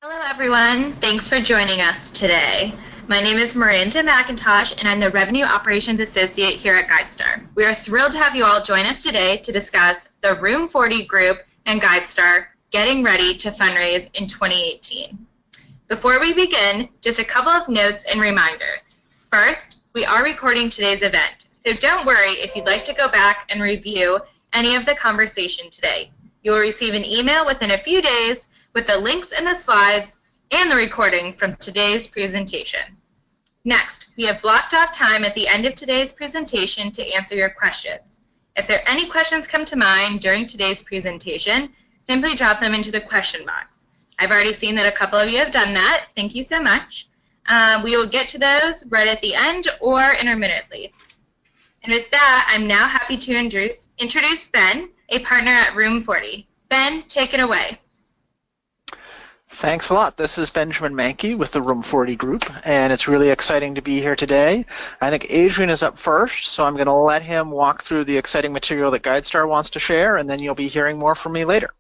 Hello everyone, thanks for joining us today. My name is Miranda McIntosh and I'm the Revenue Operations Associate here at GuideStar. We are thrilled to have you all join us today to discuss the Room40 group and GuideStar getting ready to fundraise in 2018. Before we begin, just a couple of notes and reminders. First, we are recording today's event, so don't worry if you'd like to go back and review any of the conversation today. You will receive an email within a few days with the links and the slides and the recording from today's presentation. Next, we have blocked off time at the end of today's presentation to answer your questions. If there are any questions come to mind during today's presentation, simply drop them into the question box. I've already seen that a couple of you have done that. Thank you so much. We will get to those right at the end or intermittently. And with that, I'm now happy to introduce Ben, a partner at Room40. Ben, take it away. Thanks a lot. This is Benjamin Mahnke with the Room40 group, and it's really exciting to be here today. I think Adrian is up first, so I'm going to let him walk through the exciting material that GuideStar wants to share, and then you'll be hearing more from me later.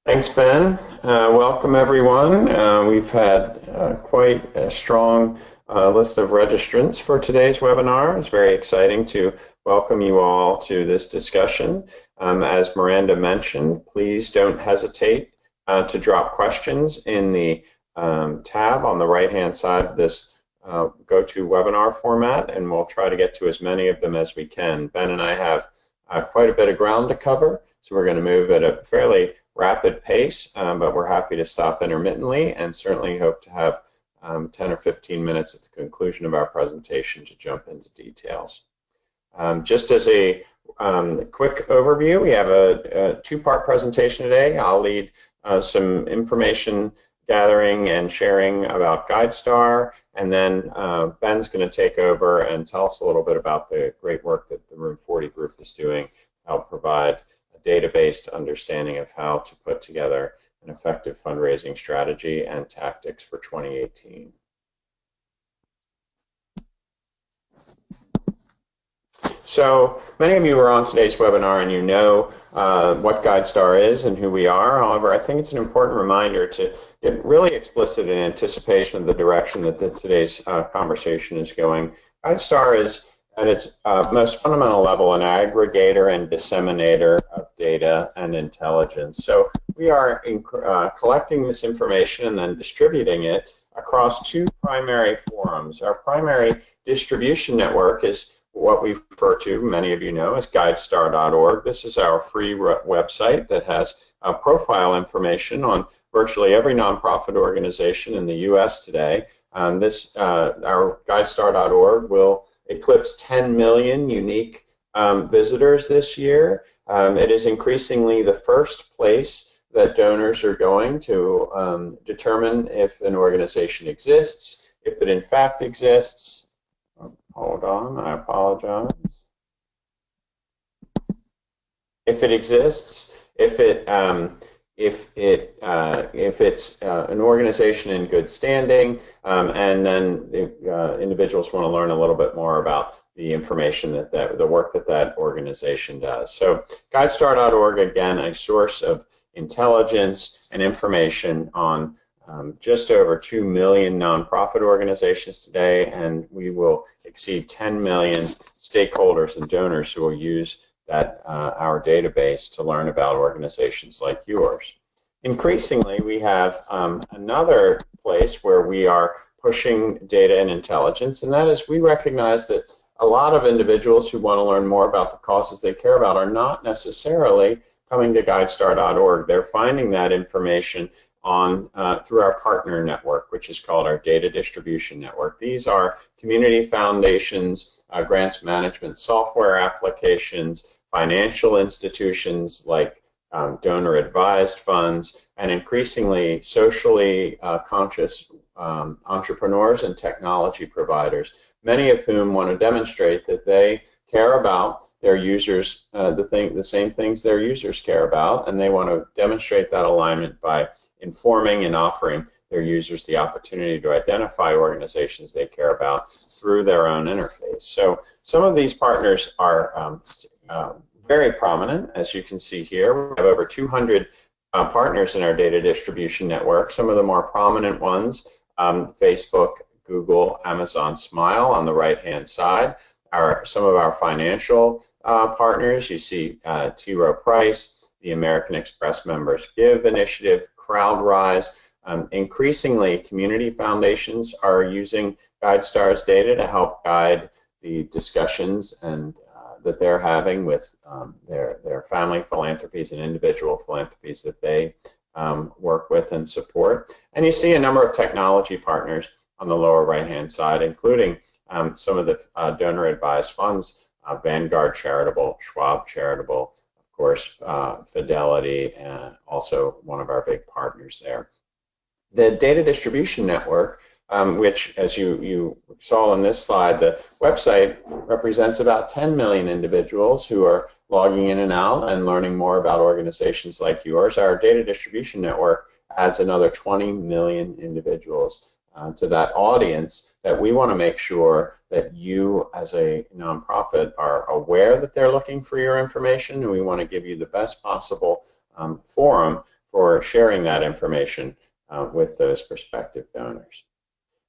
Thanks, Ben. Welcome, everyone. We've had quite a strong list of registrants for today's webinar. It's very exciting to welcome you all to this discussion. As Miranda mentioned, please don't hesitate to drop questions in the tab on the right-hand side of this GoToWebinar format, and we'll try to get to as many of them as we can. Ben and I have quite a bit of ground to cover, so we're going to move at a fairly rapid pace, but we're happy to stop intermittently and certainly hope to have 10 or 15 minutes at the conclusion of our presentation to jump into details. Just as a quick overview, we have a two-part presentation today. I'll lead some information gathering and sharing about GuideStar, and then Ben's going to take over and tell us a little bit about the great work that the Room40 group is doing to help provide a data-based understanding of how to put together an effective fundraising strategy and tactics for 2018. So many of you are on today's webinar and you know what GuideStar is and who we are. However, I think it's an important reminder to get really explicit in anticipation of the direction that today's conversation is going. GuideStar is, at its most fundamental level, an aggregator and disseminator of data and intelligence. So we are collecting this information and then distributing it across two primary forums. Our primary distribution network is what we refer to, many of you know, as GuideStar.org. This is our free website that has profile information on virtually every nonprofit organization in the U.S. today. Our GuideStar.org will eclipse 10 million unique visitors this year. It is increasingly the first place that donors are going to determine if an organization exists, if it in fact exists. Hold on, I apologize. If it exists, if it's an organization in good standing, and then individuals want to learn a little bit more about the information the work that organization does. So GuideStar.org, again, a source of intelligence and information on just over 2 million nonprofit organizations today, and we will exceed 10 million stakeholders and donors who will use our database to learn about organizations like yours. Increasingly, we have another place where we are pushing data and intelligence, and that is we recognize that a lot of individuals who want to learn more about the causes they care about are not necessarily coming to GuideStar.org. They're finding that information through our partner network, which is called our Data Distribution Network. These are community foundations, grants management software applications, financial institutions like donor-advised funds, and increasingly socially conscious entrepreneurs and technology providers, many of whom want to demonstrate that they care about their users, the same things their users care about, and they want to demonstrate that alignment by informing and offering their users the opportunity to identify organizations they care about through their own interface. So some of these partners are very prominent, as you can see here. We have over 200 partners in our data distribution network. Some of the more prominent ones, Facebook, Google, Amazon Smile on the right-hand side, are some of our financial partners. You see T. Rowe Price, the American Express Members Give Initiative, CrowdRise. Increasingly, community foundations are using GuideStar's data to help guide the discussions and that they're having with their family philanthropies and individual philanthropies that they work with and support. And you see a number of technology partners on the lower right-hand side, including some of the donor-advised funds, Vanguard Charitable, Schwab Charitable, of course, Fidelity, and also one of our big partners there. The data distribution network, which, as you saw in this slide, the website represents about 10 million individuals who are logging in and out and learning more about organizations like yours. Our data distribution network adds another 20 million individuals to that audience that we want to make sure that you as a nonprofit are aware that they're looking for your information, and we want to give you the best possible forum for sharing that information with those prospective donors.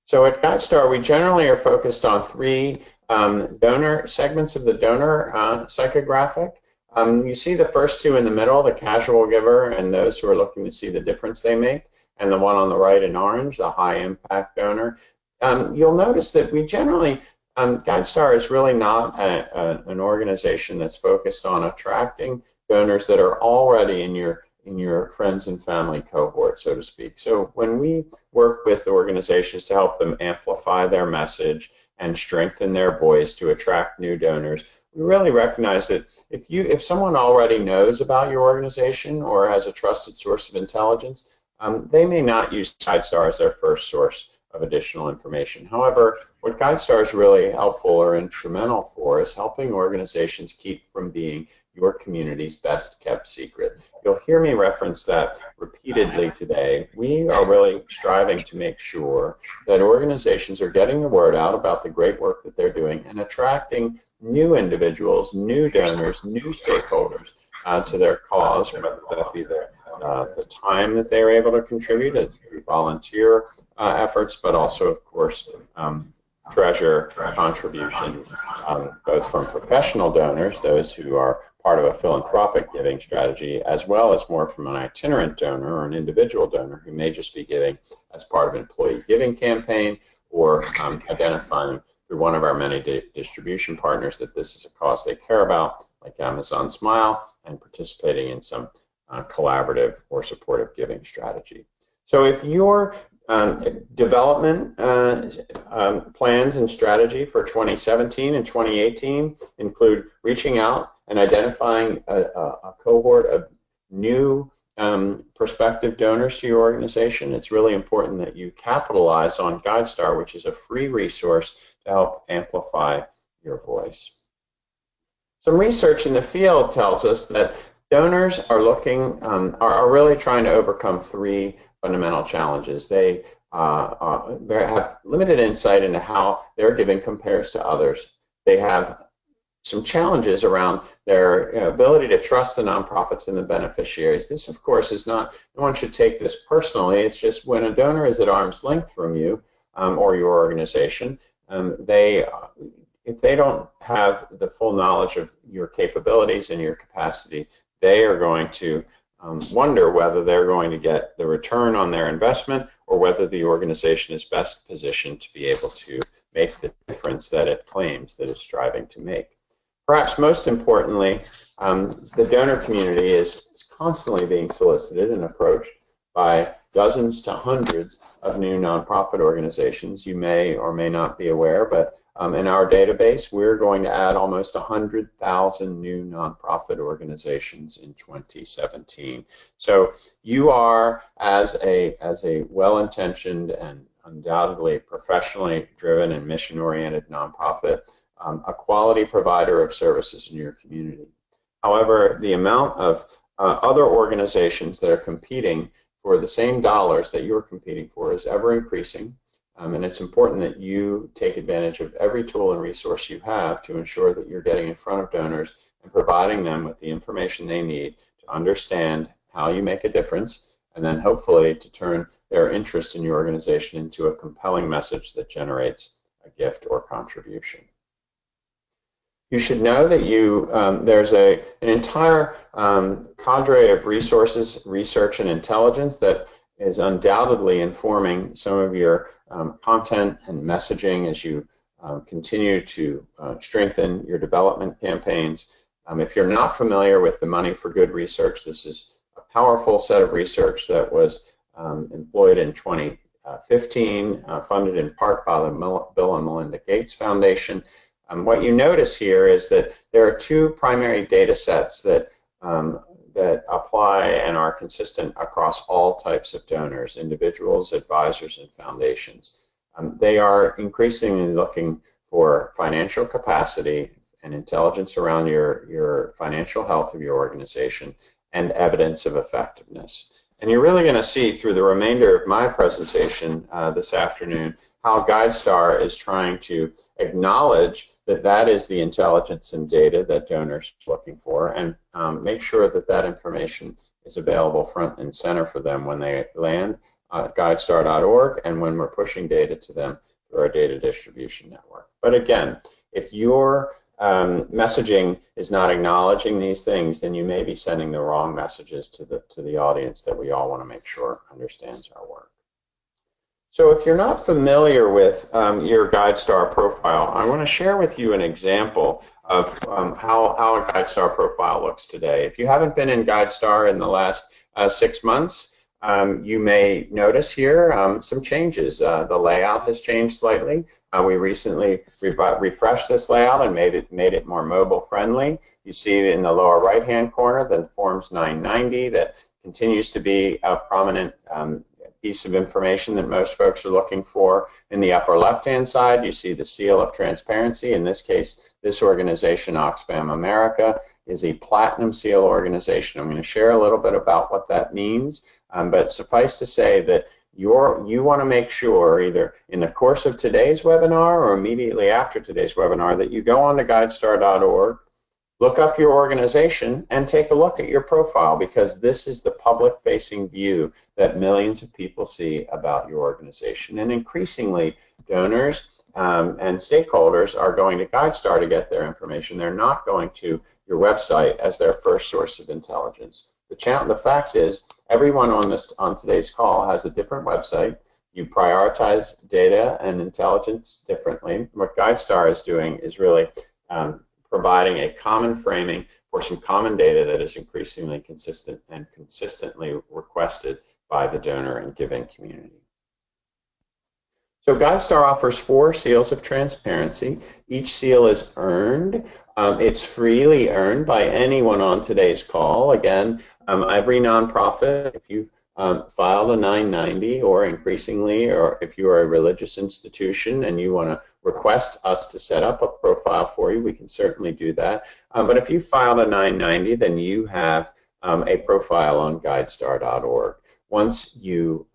So at GuideStar, we generally are focused on three donor segments of the donor psychographic. You see the first two in the middle, the casual giver and those who are looking to see the difference they make, and the one on the right in orange, the high impact donor. You'll notice that we generally, GuideStar is really not an organization that's focused on attracting donors that are already in your friends and family cohort, so to speak. So when we work with organizations to help them amplify their message and strengthen their voice to attract new donors, we really recognize that if someone already knows about your organization or has a trusted source of intelligence, they may not use GuideStar as their first source of additional information. However, what GuideStar is really helpful or instrumental for is helping organizations keep from being your community's best kept secret. You'll hear me reference that repeatedly today. We are really striving to make sure that organizations are getting the word out about the great work that they're doing and attracting new individuals, new donors, new stakeholders to their cause, whether that be the time that they are able to contribute through volunteer efforts, but also, of course, treasure contributions, both from professional donors, those who are part of a philanthropic giving strategy, as well as more from an itinerant donor or an individual donor who may just be giving as part of an employee giving campaign or identifying through one of our many distribution partners that this is a cause they care about, like Amazon Smile, and participating in some collaborative or supportive giving strategy. So if your development plans and strategy for 2017 and 2018 include reaching out and identifying a cohort of new prospective donors to your organization, it's really important that you capitalize on GuideStar, which is a free resource to help amplify your voice. Some research in the field tells us that donors are really trying to overcome three fundamental challenges. They have limited insight into how their giving compares to others. They have some challenges around their ability to trust the nonprofits and the beneficiaries. This, of course, is not, no one should take this personally. It's just when a donor is at arm's length from you or your organization, if they don't have the full knowledge of your capabilities and your capacity, they are going to wonder whether they're going to get the return on their investment or whether the organization is best positioned to be able to make the difference that it claims that it's striving to make. Perhaps most importantly, the donor community is constantly being solicited and approached by dozens to hundreds of new nonprofit organizations. You may or may not be aware, but in our database, we're going to add almost 100,000 new nonprofit organizations in 2017. So you are, as a well-intentioned and undoubtedly professionally driven and mission-oriented nonprofit, a quality provider of services in your community. However, the amount of other organizations that are competing for the same dollars that you're competing for is ever increasing. And it's important that you take advantage of every tool and resource you have to ensure that you're getting in front of donors and providing them with the information they need to understand how you make a difference, and then hopefully to turn their interest in your organization into a compelling message that generates a gift or contribution. You should know that there's an entire cadre of resources, research, and intelligence that is undoubtedly informing some of your content and messaging as you continue to strengthen your development campaigns. If you're not familiar with the Money for Good research, this is a powerful set of research that was employed in 2015, funded in part by the Bill and Melinda Gates Foundation. What you notice here is that there are two primary data sets that apply and are consistent across all types of donors, individuals, advisors, and foundations. They are increasingly looking for financial capacity and intelligence around your financial health of your organization and evidence of effectiveness. And you're really going to see through the remainder of my presentation this afternoon how GuideStar is trying to acknowledge that that is the intelligence and data that donors are looking for, and make sure that that information is available front and center for them when they land at GuideStar.org and when we're pushing data to them through our data distribution network. But again, if your messaging is not acknowledging these things, then you may be sending the wrong messages to the audience that we all want to make sure understands our work. So if you're not familiar with your GuideStar profile, I want to share with you an example of how a GuideStar profile looks today. If you haven't been in GuideStar in the last 6 months, you may notice here some changes. The layout has changed slightly. We recently refreshed this layout and made it more mobile friendly. You see in the lower right hand corner the Forms 990 that continues to be a prominent piece of information that most folks are looking for. In the upper left-hand side, you see the seal of transparency. In this case, this organization, Oxfam America, is a platinum seal organization. I'm going to share a little bit about what that means, but suffice to say that you want to make sure either in the course of today's webinar or immediately after today's webinar that you go on to GuideStar.org, look up your organization, and take a look at your profile, because this is the public-facing view that millions of people see about your organization. And increasingly, donors and stakeholders are going to GuideStar to get their information. They're not going to your website as their first source of intelligence. The fact is, everyone on today's call has a different website. You prioritize data and intelligence differently. What GuideStar is doing is really providing a common framing for some common data that is increasingly consistent and consistently requested by the donor and giving community. So GuideStar offers 4 seals of transparency. Each seal is earned. It's freely earned by anyone on today's call. Again, every nonprofit, if you've filed a 990 or increasingly, or if you are a religious institution and you want to request us to set up a profile for you, we can certainly do that. But if you filed a 990, then you have a profile on GuideStar.org. Once you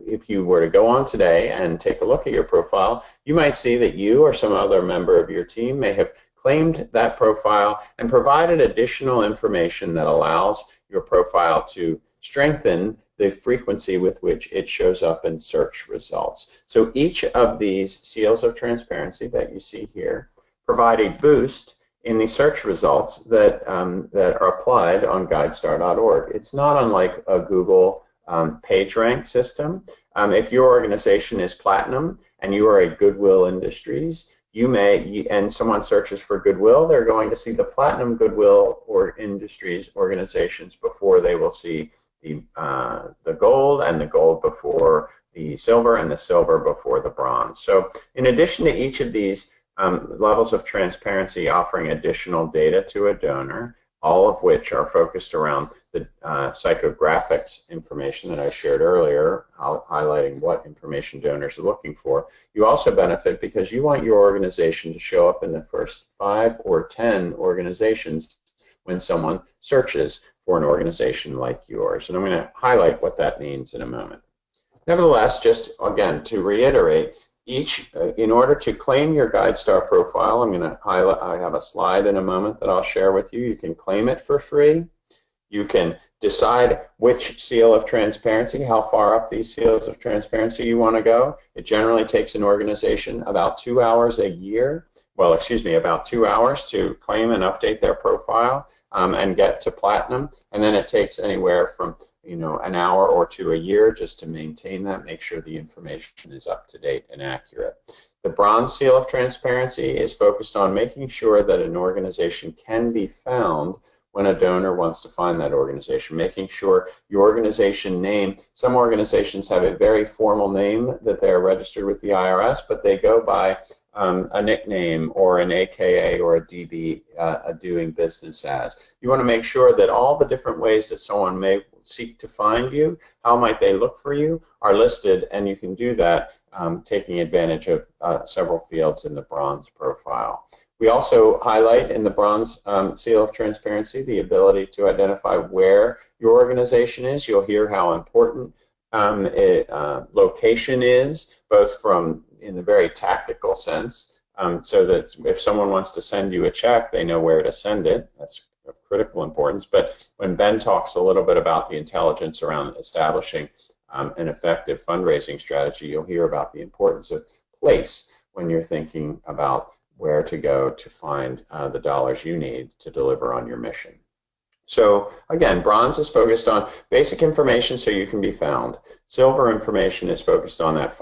if you were to go on today and take a look at your profile, you might see that you or some other member of your team may have claimed that profile and provided additional information that allows your profile to strengthen the frequency with which it shows up in search results. So each of these seals of transparency that you see here provide a boost in the search results that are applied on GuideStar.org. It's not unlike a Google PageRank system. If your organization is platinum and you are a Goodwill Industries, and someone searches for Goodwill, they're going to see the platinum Goodwill or Industries organizations before they will see the gold, and the gold before the silver, and the silver before the bronze. So in addition to each of these levels of transparency offering additional data to a donor, all of which are focused around the psychographics information that I shared earlier, highlighting what information donors are looking for. You also benefit because you want your organization to show up in the first 5 or 10 organizations when someone searches for an organization like yours. And I'm going to highlight what that means in a moment. Nevertheless, just again to reiterate, in order to claim your GuideStar profile, I'm going to highlight, I have a slide in a moment that I'll share with you. You can claim it for free. You can decide which seal of transparency, how far up these seals of transparency you want to go. It generally takes an organization about 2 hours a year, well, excuse me, about 2 hours to claim and update their profile and get to platinum. And then it takes anywhere from an hour or two a year just to maintain that, make sure the information is up to date and accurate. The bronze seal of transparency is focused on making sure that an organization can be found when a donor wants to find that organization, making sure your organization name, some organizations have a very formal name that they're registered with the IRS, but they go by a nickname or an AKA or a DB, a doing business as. You want to make sure that all the different ways that someone may seek to find you, how might they look for you, are listed, and you can do that taking advantage of several fields in the bronze profile. We also highlight in the bronze seal of transparency the ability to identify where your organization is. You'll hear how important location is, both from in the very tactical sense, so that if someone wants to send you a check, they know where to send it. That's of critical importance. But when Ben talks a little bit about the intelligence around establishing an effective fundraising strategy, you'll hear about the importance of place when you're thinking about where to go to find the dollars you need to deliver on your mission. So again, bronze is focused on basic information so you can be found. Silver information is focused on that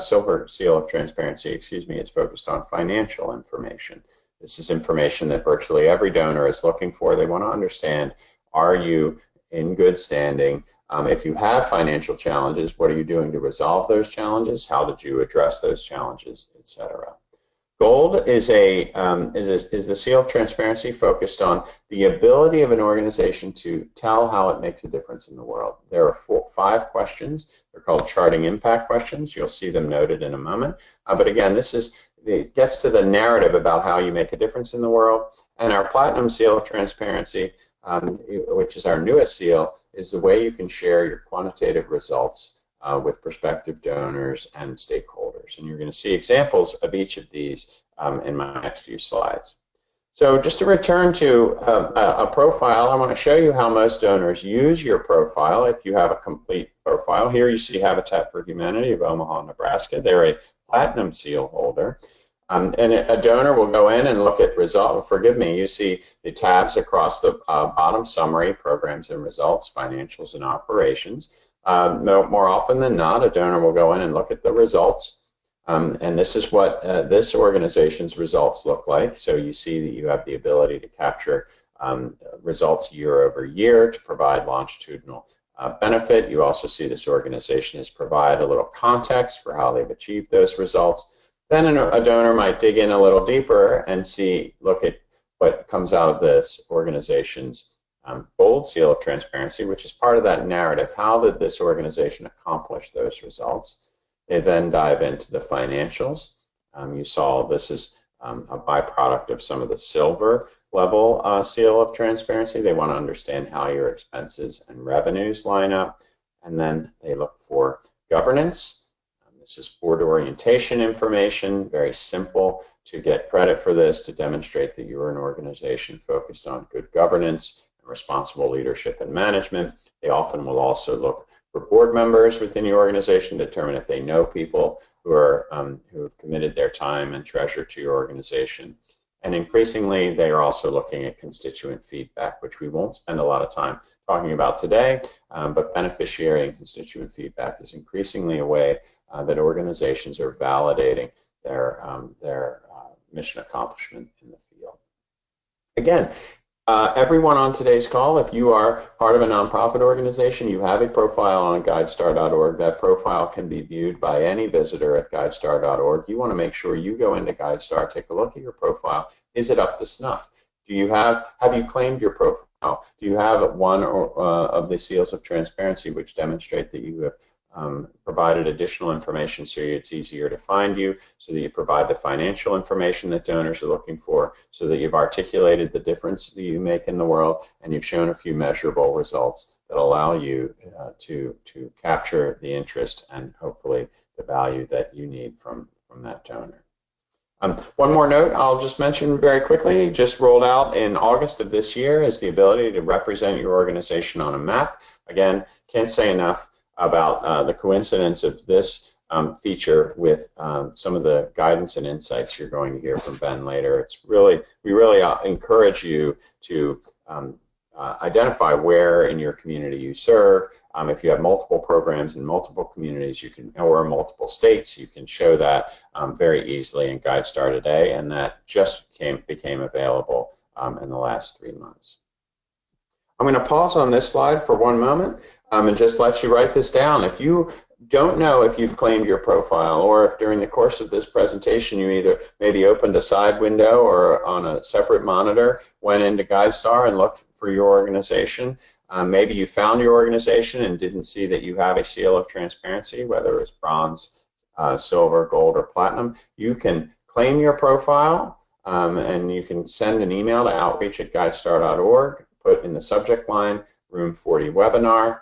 silver seal of transparency, excuse me, is focused on financial information. This is information that virtually every donor is looking for. They want to understand, are you in good standing? If you have financial challenges, what are you doing to resolve those challenges? How did you address those challenges, etc. Gold is the seal of transparency focused on the ability of an organization to tell how it makes a difference in the world. There are 5 questions. They're called charting impact questions. You'll see them noted in a moment. But again, it gets to the narrative about how you make a difference in the world. And our platinum seal of transparency, which is our newest seal, is the way you can share your quantitative results with prospective donors and stakeholders. And you're going to see examples of each of these in my next few slides. So just to return to a profile, I want to show you how most donors use your profile if you have a complete profile. Here you see Habitat for Humanity of Omaha, Nebraska. They're a platinum seal holder. And a donor will go in and look at results. Forgive me, you see the tabs across the bottom: summary, programs and results, financials and operations. More often than not, a donor will go in and look at the results. And this is what this organization's results look like. So you see that you have the ability to capture results year over year to provide longitudinal benefit. You also see this organization has provided a little context for how they've achieved those results. Then a donor might dig in a little deeper and look at what comes out of this organization's gold seal of transparency, which is part of that narrative. How did this organization accomplish those results? They then dive into the financials. You saw this is a byproduct of some of the silver level seal of transparency. They want to understand how your expenses and revenues line up. And then they look for governance. This is board orientation information, very simple to get credit for this, to demonstrate that you're an organization focused on good governance and responsible leadership and management. They often will also look for board members within your organization to determine if they know people who have committed their time and treasure to your organization. And increasingly, they are also looking at constituent feedback, which we won't spend a lot of time talking about today, but beneficiary and constituent feedback is increasingly a way that organizations are validating their mission accomplishment in the field. Again, everyone on today's call, if you are part of a nonprofit organization, you have a profile on GuideStar.org. That profile can be viewed by any visitor at GuideStar.org. You want to make sure you go into GuideStar, take a look at your profile. Is it up to snuff? Have you claimed your profile? Do you have one of the seals of transparency which demonstrate that you have provided additional information so it's easier to find you, so that you provide the financial information that donors are looking for, so that you've articulated the difference that you make in the world, and you've shown a few measurable results that allow you to capture the interest and hopefully the value that you need from that donor. One more note I'll just mention very quickly, just rolled out in August of this year, is the ability to represent your organization on a map. Again, can't say enough about the coincidence of this feature with some of the guidance and insights you're going to hear from Ben later. We really encourage you to identify where in your community you serve. If you have multiple programs in multiple communities, or multiple states, you can show that very easily in GuideStar today, and that just became available in the last 3 months. I'm going to pause on this slide for one moment and just let you write this down. If you don't know if you've claimed your profile, or if during the course of this presentation you either maybe opened a side window or on a separate monitor went into GuideStar and looked for your organization, maybe you found your organization and didn't see that you have a seal of transparency, whether it's bronze, silver, gold, or platinum, you can claim your profile and you can send an email to outreach@guidestar.org, put in the subject line Room 40 webinar,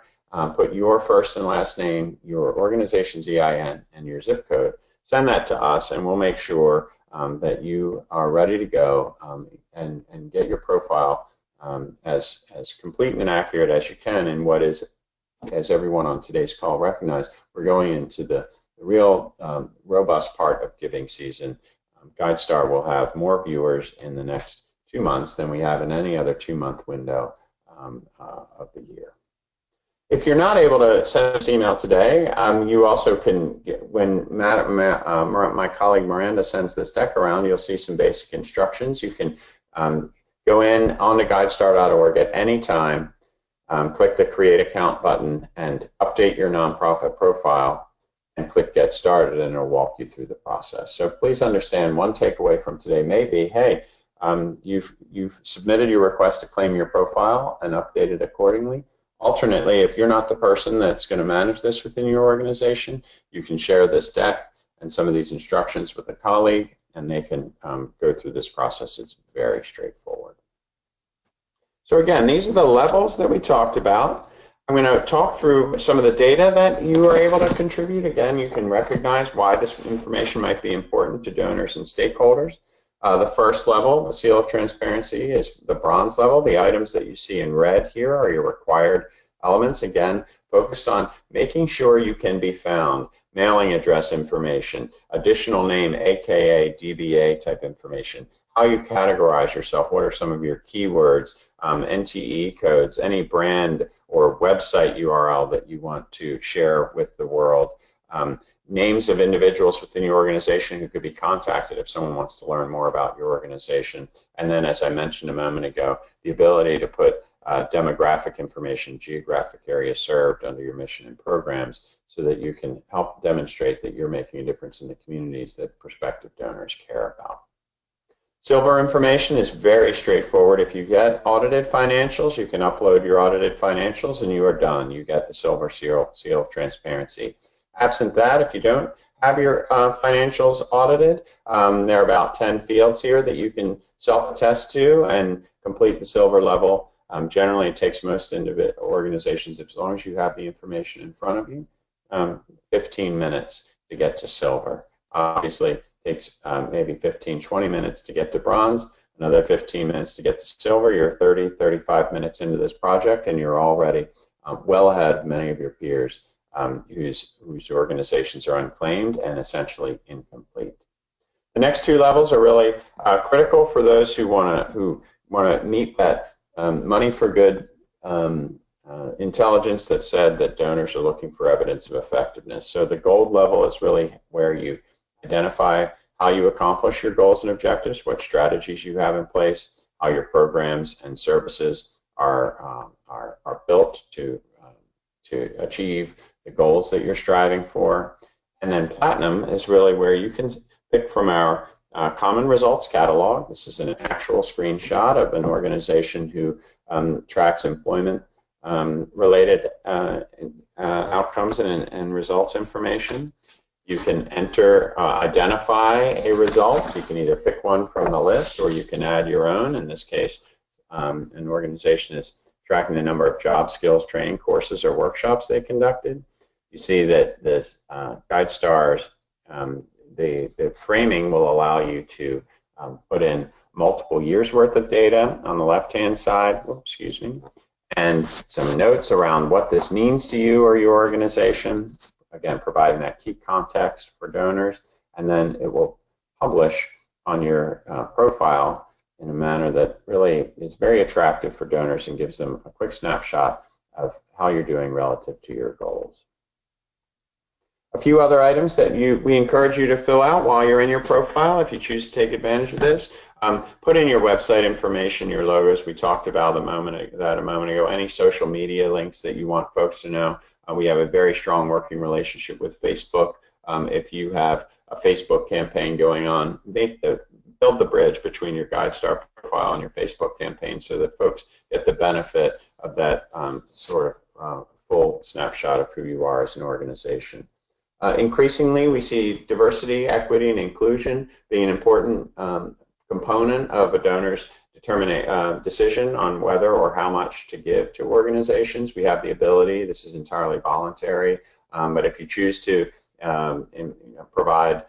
put your first and last name, your organization's EIN, and your zip code. Send that to us, and we'll make sure that you are ready to go and get your profile as complete and accurate as you can in what is, as everyone on today's call recognized, we're going into the real robust part of giving season. GuideStar will have more viewers in the next 2 months than we have in any other 2-month window of the year. If you're not able to send this email today, you also can, when my colleague Miranda sends this deck around, you'll see some basic instructions. You can go in onto GuideStar.org at any time, click the Create Account button, and update your nonprofit profile, and click Get Started, and it'll walk you through the process. So please understand, one takeaway from today may be, hey, you've submitted your request to claim your profile and update it accordingly. Alternately, if you're not the person that's going to manage this within your organization, you can share this deck and some of these instructions with a colleague, and they can go through this process. It's very straightforward. So again, these are the levels that we talked about. I'm going to talk through some of the data that you are able to contribute. Again, you can recognize why this information might be important to donors and stakeholders. The first level, the seal of transparency, is the bronze level. The items that you see in red here are your required elements. Again, focused on making sure you can be found, mailing address information, additional name, AKA, DBA type information, how you categorize yourself, what are some of your keywords, NTE codes, any brand or website URL that you want to share with the world, names of individuals within your organization who could be contacted if someone wants to learn more about your organization. And then, as I mentioned a moment ago, the ability to put demographic information, geographic area served under your mission and programs, so that you can help demonstrate that you're making a difference in the communities that prospective donors care about. Silver information is very straightforward. If you get audited financials, you can upload your audited financials and you are done. You get the silver seal of transparency. Absent that, if you don't have your financials audited, there are about 10 fields here that you can self-attest to and complete the silver level. Generally, it takes most organizations, as long as you have the information in front of you, 15 minutes to get to silver. Obviously, it takes maybe 15, 20 minutes to get to bronze, another 15 minutes to get to silver. You're 30, 35 minutes into this project, and you're already well ahead of many of your peers whose organizations are unclaimed and essentially incomplete. The next two levels are really critical for those who want to meet that money for good intelligence that said that donors are looking for evidence of effectiveness. So the gold level is really where you identify how you accomplish your goals and objectives, what strategies you have in place, how your programs and services are built to achieve the goals that you're striving for. And then platinum is really where you can pick from our common results catalog. This is an actual screenshot of an organization who tracks employment related outcomes and results information. You can identify a result. You can either pick one from the list or you can add your own. In this case, an organization is tracking the number of job skills training courses or workshops they conducted. You see that this GuideStar's the framing will allow you to put in multiple years worth of data on the left-hand side, excuse me, and some notes around what this means to you or your organization, again, providing that key context for donors, and then it will publish on your profile in a manner that really is very attractive for donors and gives them a quick snapshot of how you're doing relative to your goals. A few other items that we encourage you to fill out while you're in your profile if you choose to take advantage of this. Put in your website information, your logos. We talked about a moment ago. Any social media links that you want folks to know. We have a very strong working relationship with Facebook. If you have a Facebook campaign going on, build the bridge between your GuideStar profile and your Facebook campaign so that folks get the benefit of that sort of full snapshot of who you are as an organization. Increasingly, we see diversity, equity, and inclusion being an important component of a donor's decision on whether or how much to give to organizations. We have the ability, this is entirely voluntary, but if you choose to provide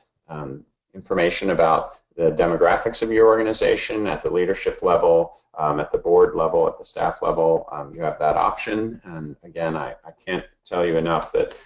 information about the demographics of your organization at the leadership level, at the board level, at the staff level, you have that option. And again, I can't tell you enough that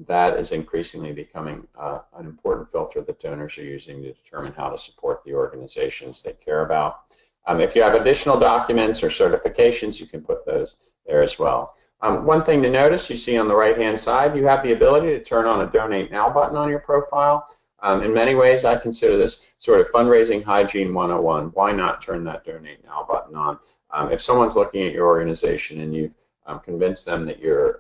that is increasingly becoming an important filter that donors are using to determine how to support the organizations they care about. If you have additional documents or certifications, you can put those there as well. One thing to notice, you see on the right-hand side, you have the ability to turn on a Donate Now button on your profile. In many ways, I consider this sort of fundraising hygiene 101. Why not turn that Donate Now button on? If someone's looking at your organization and you've convinced them that you're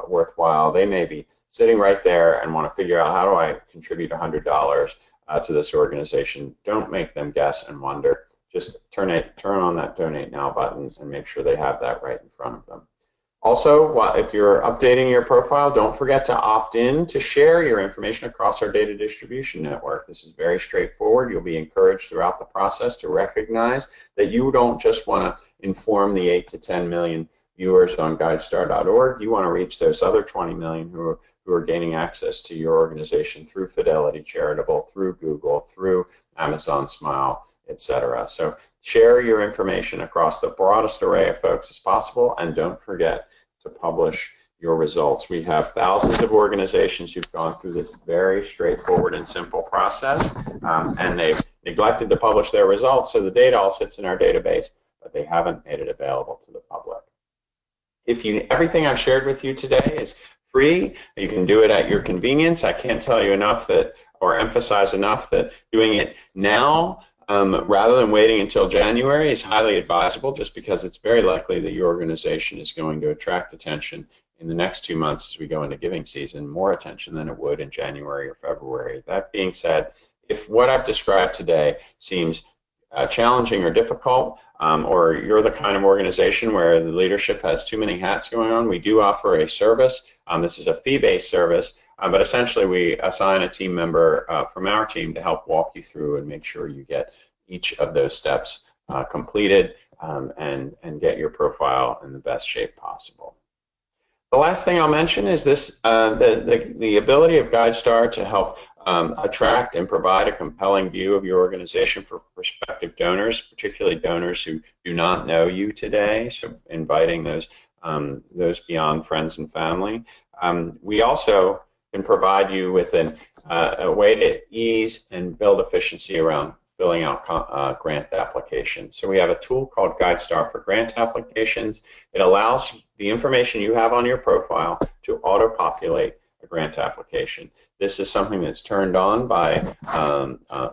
worthwhile, they may be sitting right there and want to figure out, how do I contribute $100 to this organization? Don't make them guess and wonder. Just turn on that Donate Now button and make sure they have that right in front of them. Also, if you're updating your profile, don't forget to opt in to share your information across our data distribution network. This is very straightforward. You'll be encouraged throughout the process to recognize that you don't just want to inform the 8 to 10 million viewers on GuideStar.org. You want to reach those other 20 million who are gaining access to your organization through Fidelity Charitable, through Google, through Amazon Smile, etc. So share your information across the broadest array of folks as possible, and don't forget to publish your results. We have thousands of organizations who've gone through this very straightforward and simple process, and they've neglected to publish their results, so the data all sits in our database, but they haven't made it available to the public. Everything I've shared with you today is free. You can do it at your convenience. I can't tell you enough that, or emphasize enough that doing it now rather than waiting until January is highly advisable, just because it's very likely that your organization is going to attract attention in the next 2 months as we go into giving season, more attention than it would in January or February. That being said, if what I've described today seems challenging or difficult, or you're the kind of organization where the leadership has too many hats going on, we do offer a service. This is a fee-based service, but essentially we assign a team member from our team to help walk you through and make sure you get each of those steps completed and get your profile in the best shape possible. The last thing I'll mention is this, the ability of GuideStar to help attract and provide a compelling view of your organization for prospective donors, particularly donors who do not know you today, so inviting those beyond friends and family. We also can provide you with a way to ease and build efficiency around filling out grant applications. So we have a tool called GuideStar for grant applications. It allows the information you have on your profile to auto-populate a grant application. This is something that's turned on by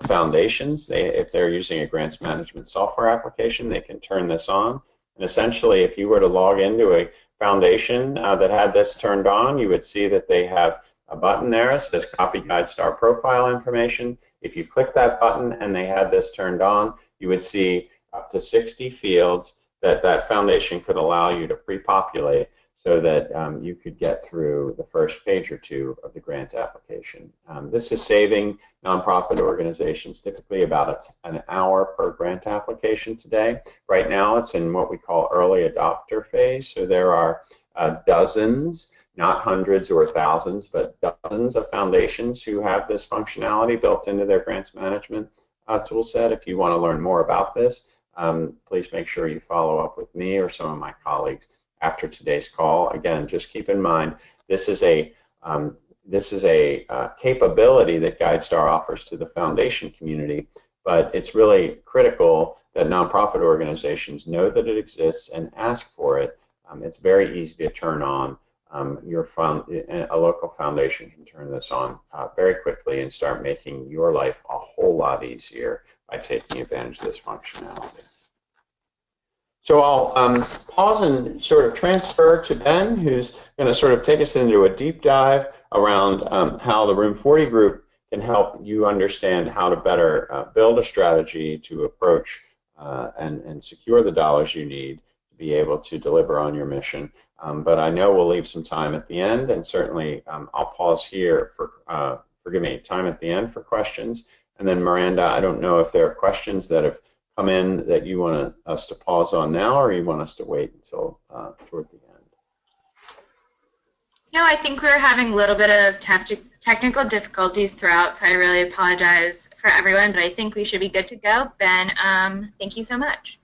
foundations. If they're using a grants management software application, they can turn this on. And essentially, if you were to log into a foundation that had this turned on, you would see that they have a button there that says Copy GuideStar Profile Information. If you click that button and they had this turned on, you would see up to 60 fields that foundation could allow you to pre-populate, so that you could get through the first page or two of the grant application. This is saving nonprofit organizations typically about an hour per grant application today. Right now it's in what we call early adopter phase, so there are dozens, not hundreds or thousands, but dozens of foundations who have this functionality built into their grants management tool set. If you want to learn more about this, please make sure you follow up with me or some of my colleagues after today's call. Again, just keep in mind, this is a capability that GuideStar offers to the foundation community, but it's really critical that nonprofit organizations know that it exists and ask for it. It's very easy to turn on. A local foundation can turn this on very quickly and start making your life a whole lot easier by taking advantage of this functionality. So I'll pause and sort of transfer to Ben, who's going to sort of take us into a deep dive around how the Room40 group can help you understand how to better build a strategy to approach and secure the dollars you need to be able to deliver on your mission. But I know we'll leave some time at the end, and certainly I'll pause here for, forgive me, time at the end for questions. And then Miranda, I don't know if there are questions that have come in that you want us to pause on now, or you want us to wait until toward the end? No, I think we're having a little bit of technical difficulties throughout, so I really apologize for everyone, but I think we should be good to go. Ben, thank you so much.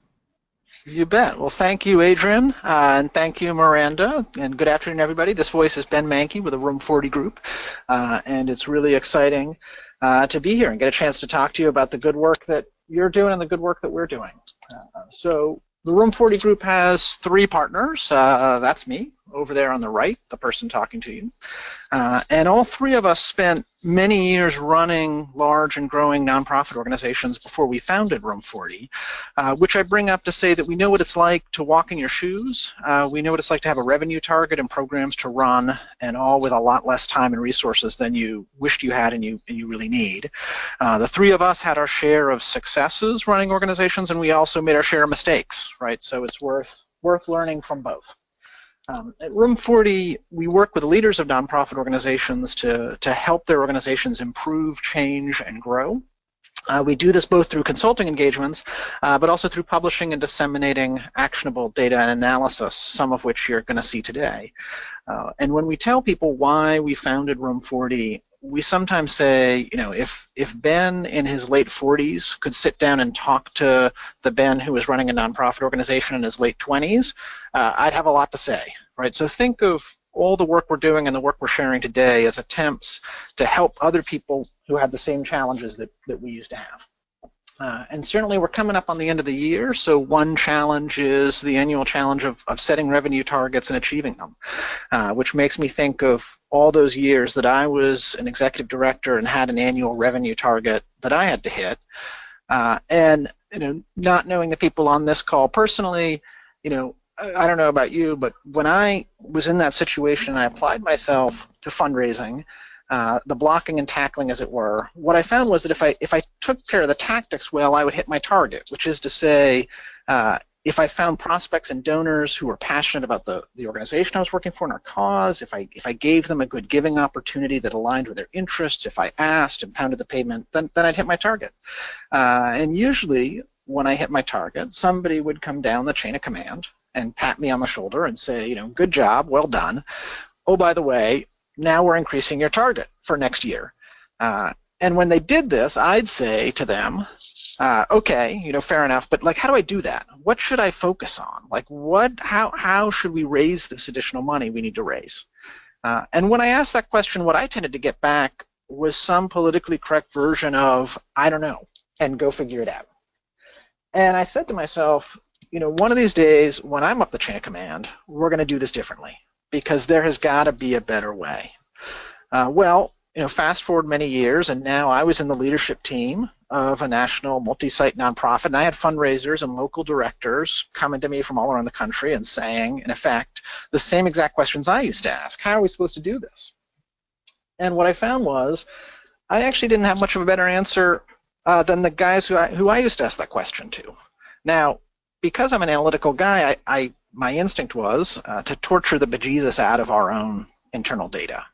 You bet. Well, thank you, Adrian, and thank you, Miranda, and good afternoon, everybody. This voice is Ben Mahnke with the Room40 group, and it's really exciting to be here and get a chance to talk to you about the good work that you're doing and the good work that we're doing. So the Room40 group has 3 partners. That's me over there on the right, the person talking to you. And all 3 of us spent many years running large and growing nonprofit organizations before we founded Room40, which I bring up to say that we know what it's like to walk in your shoes. We know what it's like to have a revenue target and programs to run, and all with a lot less time and resources than you wished you had and you really need. The 3 of us had our share of successes running organizations, and we also made our share of mistakes, right? So it's worth learning from both. At Room40, we work with leaders of nonprofit organizations to help their organizations improve, change, and grow. We do this both through consulting engagements, but also through publishing and disseminating actionable data and analysis, some of which you're going to see today. And when we tell people why we founded Room40, we sometimes say, you know, if Ben in his late 40s could sit down and talk to the Ben who was running a nonprofit organization in his late 20s, I'd have a lot to say, right? So think of all the work we're doing and the work we're sharing today as attempts to help other people who had the same challenges that we used to have. And certainly we're coming up on the end of the year, so one challenge is the annual challenge of setting revenue targets and achieving them, which makes me think of all those years that I was an executive director and had an annual revenue target that I had to hit. And you know, not knowing the people on this call personally, you know, I don't know about you, but when I was in that situation, I applied myself to fundraising, the blocking and tackling, as it were. What I found was that if I took care of the tactics well, I would hit my target, which is to say, if I found prospects and donors who were passionate about the organization I was working for and our cause, if I gave them a good giving opportunity that aligned with their interests, if I asked and pounded the pavement, then I'd hit my target. And usually, when I hit my target, somebody would come down the chain of command and pat me on the shoulder and say, you know, good job, well done. Oh, by the way, now we're increasing your target for next year. And when they did this, I'd say to them, okay, you know, fair enough, but like, how do I do that? What should I focus on? Like, how should we raise this additional money we need to raise? And when I asked that question, what I tended to get back was some politically correct version of, I don't know, and go figure it out. And I said to myself, you know, one of these days, when I'm up the chain of command, we're going to do this differently, because there has got to be a better way. Well, you know, fast forward many years, and now I was in the leadership team of a national multi-site nonprofit, and I had fundraisers and local directors coming to me from all around the country and saying, in effect, the same exact questions I used to ask. How are we supposed to do this? And what I found was, I actually didn't have much of a better answer than the guys who I used to ask that question to. Now, because I'm an analytical guy, I my instinct was to torture the bejesus out of our own internal data.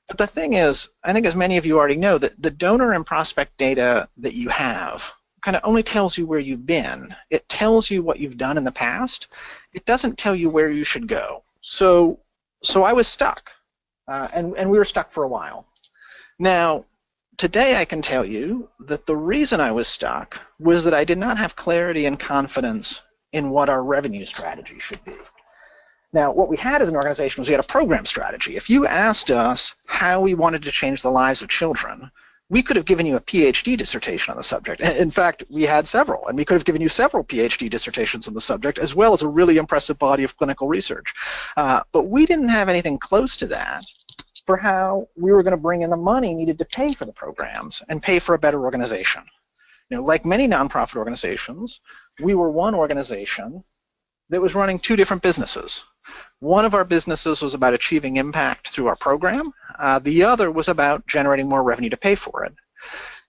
But the thing is, I think as many of you already know, that the donor and prospect data that you have kind of only tells you where you've been. It tells you what you've done in the past. It doesn't tell you where you should go. So I was stuck, and we were stuck for a while. Now, today I can tell you that the reason I was stuck was that I did not have clarity and confidence in what our revenue strategy should be. Now, what we had as an organization was we had a program strategy. If you asked us how we wanted to change the lives of children, we could have given you a PhD dissertation on the subject. In fact, we had several, and we could have given you several PhD dissertations on the subject, as well as a really impressive body of clinical research. But we didn't have anything close to that for how we were going to bring in the money needed to pay for the programs and pay for a better organization. You know, like many nonprofit organizations, we were one organization that was running two different businesses. One of our businesses was about achieving impact through our program. The other was about generating more revenue to pay for it.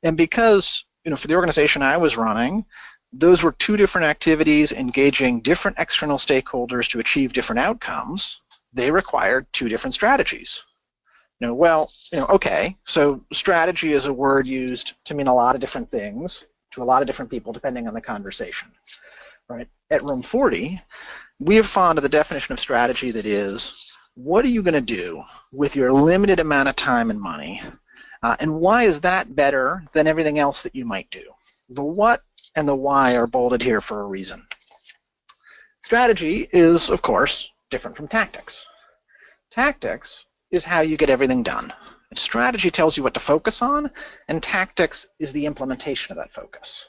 And because, you know, for the organization I was running, those were two different activities engaging different external stakeholders to achieve different outcomes, they required two different strategies. You know, well, you know, okay, so strategy is a word used to mean a lot of different things to a lot of different people depending on the conversation, right? At Room40, we have found the definition of strategy that is, what are you going to do with your limited amount of time and money, and why is that better than everything else that you might do? The what and the why are bolded here for a reason. Strategy is, of course, different from tactics. Tactics is how you get everything done. Strategy tells you what to focus on, and tactics is the implementation of that focus.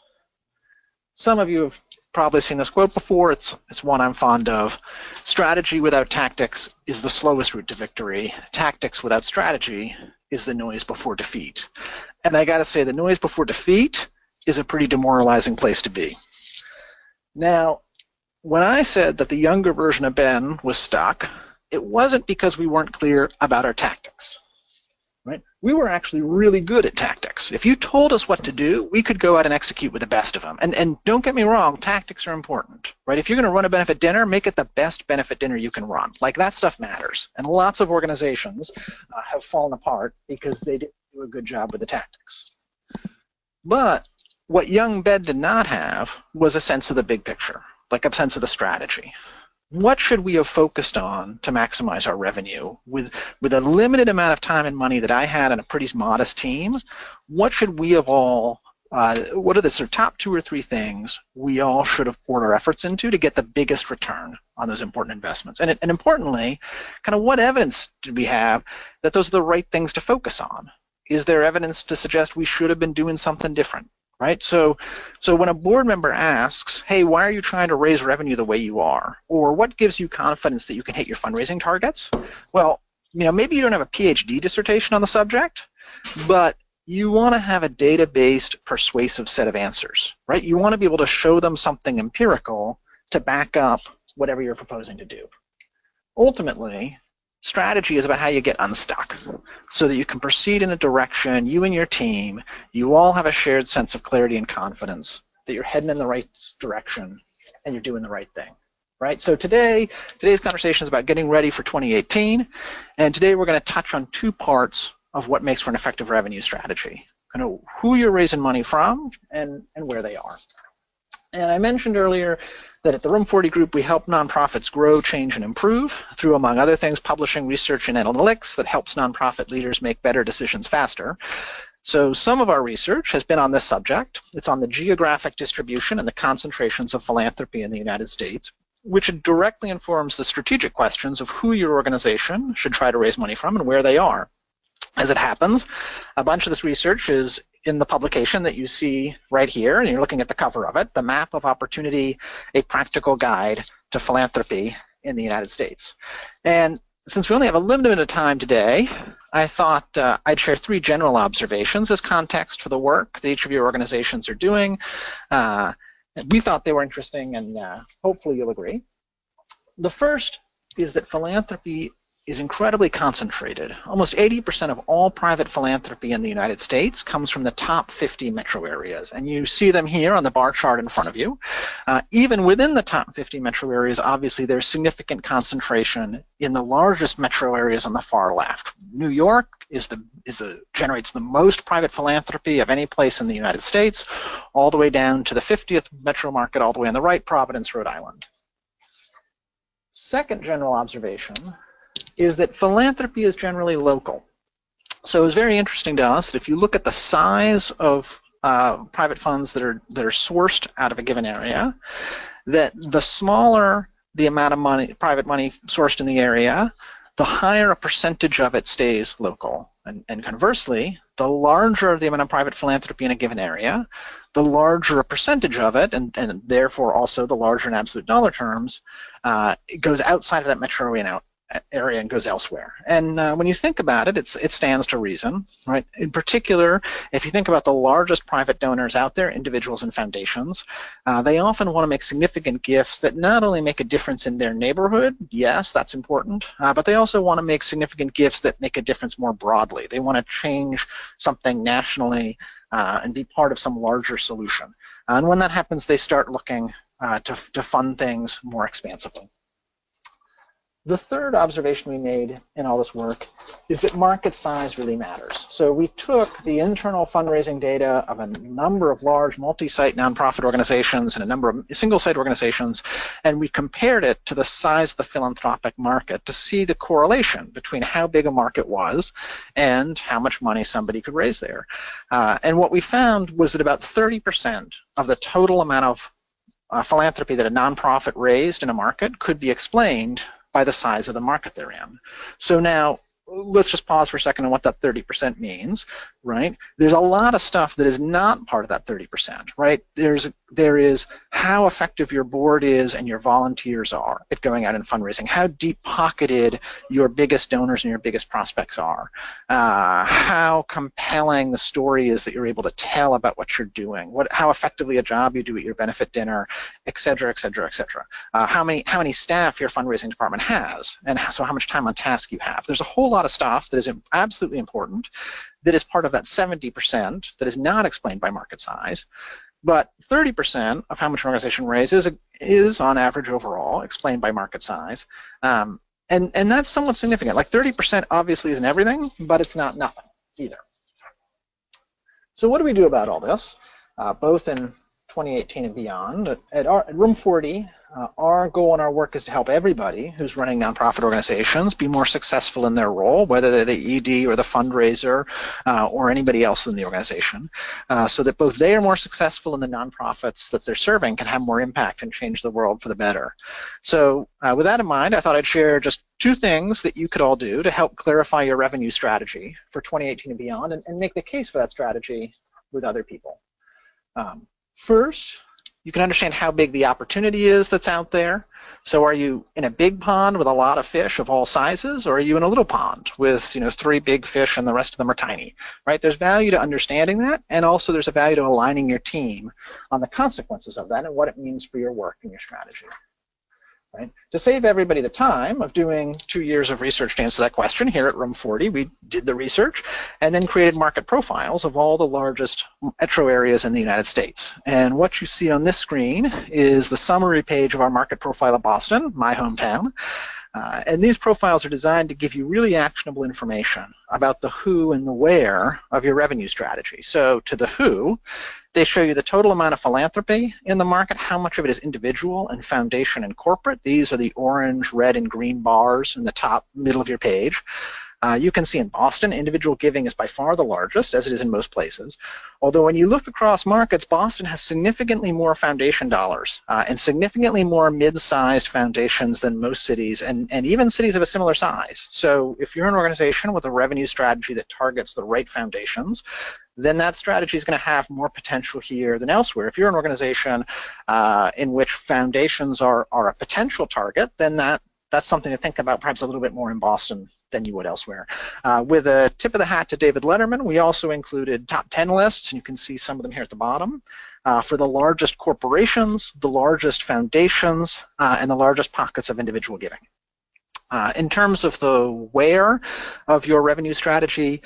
Some of you have probably seen this quote before. It's one I'm fond of. Strategy without tactics is the slowest route to victory. Tactics without strategy is the noise before defeat. And I got to say, the noise before defeat is a pretty demoralizing place to be. Now, when I said that the younger version of Ben was stuck, it wasn't because we weren't clear about our tactics. Right? We were actually really good at tactics. If you told us what to do, we could go out and execute with the best of them. And don't get me wrong, tactics are important. Right? If you're going to run a benefit dinner, make it the best benefit dinner you can run. Like, that stuff matters. And lots of organizations have fallen apart because they didn't do a good job with the tactics. But what young Ben did not have was a sense of the big picture, like a sense of the strategy. What should we have focused on to maximize our revenue? With a limited amount of time and money that I had and a pretty modest team, what should we have all, what are the sort of top 2 or 3 things we all should have poured our efforts into to get the biggest return on those important investments? And importantly, kind of what evidence do we have that those are the right things to focus on? Is there evidence to suggest we should have been doing something different? Right? So when a board member asks, hey, why are you trying to raise revenue the way you are? Or what gives you confidence that you can hit your fundraising targets? Well, you know, maybe you don't have a PhD dissertation on the subject, but you want to have a data-based, persuasive set of answers, right? You want to be able to show them something empirical to back up whatever you're proposing to do. Ultimately, strategy is about how you get unstuck so that you can proceed in a direction, you and your team, you all have a shared sense of clarity and confidence that you're heading in the right direction and you're doing the right thing, right? So today's conversation is about getting ready for 2018, and today we're going to touch on 2 parts of what makes for an effective revenue strategy, kind of who you're raising money from and where they are. And I mentioned earlier that at the Room40 group, we help nonprofits grow, change, and improve through, among other things, publishing research and analytics that helps nonprofit leaders make better decisions faster. So some of our research has been on this subject. It's on the geographic distribution and the concentrations of philanthropy in the United States, which directly informs the strategic questions of who your organization should try to raise money from and where they are. As it happens, a bunch of this research is in the publication that you see right here, and you're looking at the cover of it, The Map of Opportunity, A Practical Guide to Philanthropy in the United States. And since we only have a limited amount of time today, I thought I'd share 3 general observations as context for the work that each of your organizations are doing. We thought they were interesting, and hopefully you'll agree. The first is that philanthropy is incredibly concentrated. Almost 80% of all private philanthropy in the United States comes from the top 50 metro areas. And you see them here on the bar chart in front of you. Even within the top 50 metro areas, obviously there's significant concentration in the largest metro areas on the far left. New York generates the most private philanthropy of any place in the United States, all the way down to the 50th metro market, all the way on the right, Providence, Rhode Island. Second general observation is that philanthropy is generally local. So it's very interesting to us that if you look at the size of private funds that are sourced out of a given area, that the smaller the amount of money, private money sourced in the area, the higher a percentage of it stays local. And conversely, the larger the amount of private philanthropy in a given area, the larger a percentage of it, and therefore also the larger in absolute dollar terms, it goes outside of that metro area and goes elsewhere. And when you think about it, it stands to reason, right? In particular, if you think about the largest private donors out there, individuals and foundations, they often want to make significant gifts that not only make a difference in their neighborhood, yes, that's important, but they also want to make significant gifts that make a difference more broadly. They want to change something nationally and be part of some larger solution. And when that happens, they start looking to fund things more expansively. The third observation we made in all this work is that market size really matters. So we took the internal fundraising data of a number of large multi-site nonprofit organizations and a number of single-site organizations, and we compared it to the size of the philanthropic market to see the correlation between how big a market was and how much money somebody could raise there. And what we found was that about 30% of the total amount of philanthropy that a nonprofit raised in a market could be explained by the size of the market they're in. So now, let's just pause for a second on what that 30% means, right? There's a lot of stuff that is not part of that 30%, right? There is how effective your board is and your volunteers are at going out and fundraising, how deep-pocketed your biggest donors and your biggest prospects are, how compelling the story is that you're able to tell about what you're doing, how effectively a job you do at your benefit dinner, et cetera, et cetera, et cetera. How many staff your fundraising department has, and so how much time on task you have. There's a whole lot of stuff that is absolutely important that is part of that 70% that is not explained by market size. But 30% of how much an organization raises is, on average overall, explained by market size. And that's somewhat significant. Like 30% obviously isn't everything, but it's not nothing either. So what do we do about all this, both in 2018 and beyond? At Room40, our goal in our work is to help everybody who's running nonprofit organizations be more successful in their role, whether they're the ED or the fundraiser or anybody else in the organization, so that both they are more successful and the nonprofits that they're serving can have more impact and change the world for the better. So with that in mind, I thought I'd share just 2 things that you could all do to help clarify your revenue strategy for 2018 and beyond, and make the case for that strategy with other people. First, you can understand how big the opportunity is that's out there. So are you in a big pond with a lot of fish of all sizes, or are you in a little pond with 3 big fish and the rest of them are tiny? Right? There's value to understanding that, and also there's a value to aligning your team on the consequences of that and what it means for your work and your strategy. Right? To save everybody the time of doing 2 years of research to answer that question, here at Room40, we did the research and then created market profiles of all the largest metro areas in the United States. And what you see on this screen is the summary page of our market profile of Boston, my hometown. And these profiles are designed to give you really actionable information about the who and the where of your revenue strategy. So to the who, they show you the total amount of philanthropy in the market, how much of it is individual and foundation and corporate. These are the orange, red, and green bars in the top middle of your page. You can see in Boston, individual giving is by far the largest, as it is in most places. Although when you look across markets, Boston has significantly more foundation dollars and significantly more mid-sized foundations than most cities, and even cities of a similar size. So if you're an organization with a revenue strategy that targets the right foundations, then that strategy is going to have more potential here than elsewhere. If you're an organization in which foundations are a potential target, then that's something to think about perhaps a little bit more in Boston than you would elsewhere. With a tip of the hat to David Letterman, we also included top 10 lists, and you can see some of them here at the bottom, for the largest corporations, the largest foundations, and the largest pockets of individual giving. In terms of the where of your revenue strategy,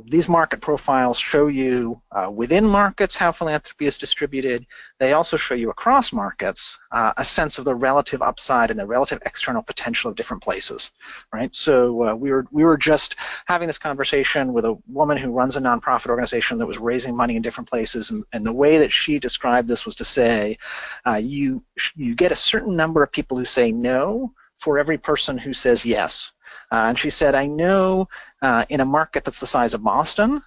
these market profiles show you within markets how philanthropy is distributed. They also show you across markets a sense of the relative upside and the relative external potential of different places, right? So we were just having this conversation with a woman who runs a nonprofit organization that was raising money in different places, and the way that she described this was to say, you get a certain number of people who say no for every person who says yes. And she said, I know in a market that's the size of Boston,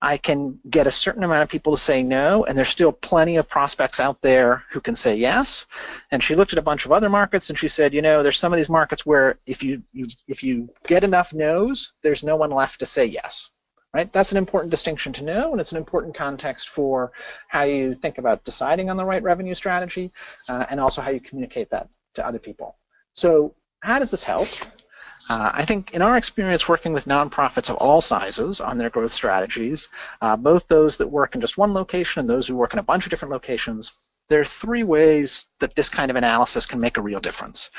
I can get a certain amount of people to say no, and there's still plenty of prospects out there who can say yes. And she looked at a bunch of other markets, and she said, you know, there's some of these markets where if you get enough no's, there's no one left to say yes. Right? That's an important distinction to know, and it's an important context for how you think about deciding on the right revenue strategy, and also how you communicate that to other people. So how does this help? I think in our experience working with nonprofits of all sizes on their growth strategies, both those that work in just one location and those who work in a bunch of different locations, there are three ways that this kind of analysis can make a real difference.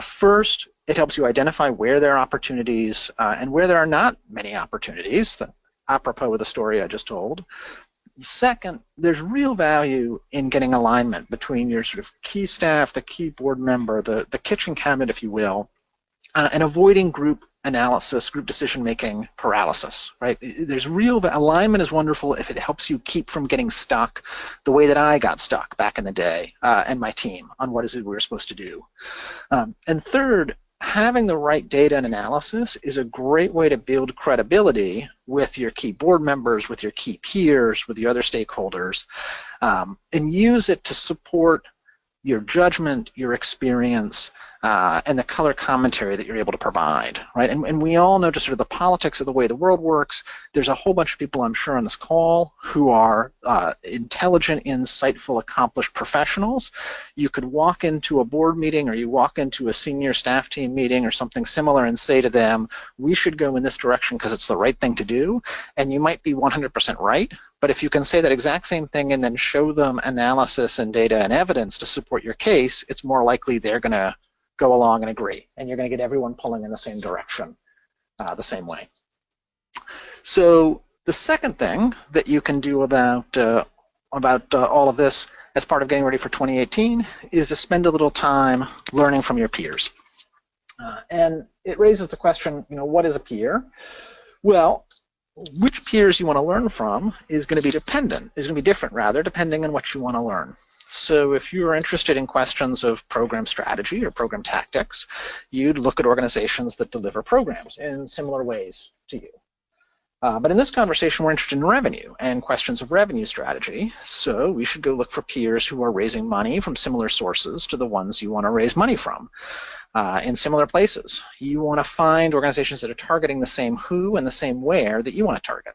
First, it helps you identify where there are opportunities and where there are not many opportunities, apropos of the story I just told. Second, there's real value in getting alignment between your sort of key staff, the key board member, the kitchen cabinet, if you will, and avoiding group analysis, group decision-making paralysis, right? There's real alignment is wonderful if it helps you keep from getting stuck the way that I got stuck back in the day and my team on what is it we were supposed to do. And third, having the right data and analysis is a great way to build credibility with your key board members, with your key peers, with the other stakeholders, and use it to support your judgment, your experience, and the color commentary that you're able to provide, right? And we all know just sort of the politics of the way the world works. There's a whole bunch of people, I'm sure, on this call who are intelligent, insightful, accomplished professionals. You could walk into a board meeting or you walk into a senior staff team meeting or something similar and say to them, we should go in this direction because it's the right thing to do, and you might be 100% right. But if you can say that exact same thing and then show them analysis and data and evidence to support your case, it's more likely they're going to go along and agree, and you're going to get everyone pulling in the same direction the same way. So the second thing that you can do about all of this as part of getting ready for 2018 is to spend a little time learning from your peers. And it raises the question, you know, what is a peer? Well, which peers you want to learn from is going to be different rather, depending on what you want to learn. So if you're interested in questions of program strategy or program tactics, you'd look at organizations that deliver programs in similar ways to you. But in this conversation, we're interested in revenue and questions of revenue strategy. So we should go look for peers who are raising money from similar sources to the ones you want to raise money from in similar places. You want to find organizations that are targeting the same who and the same where that you want to target.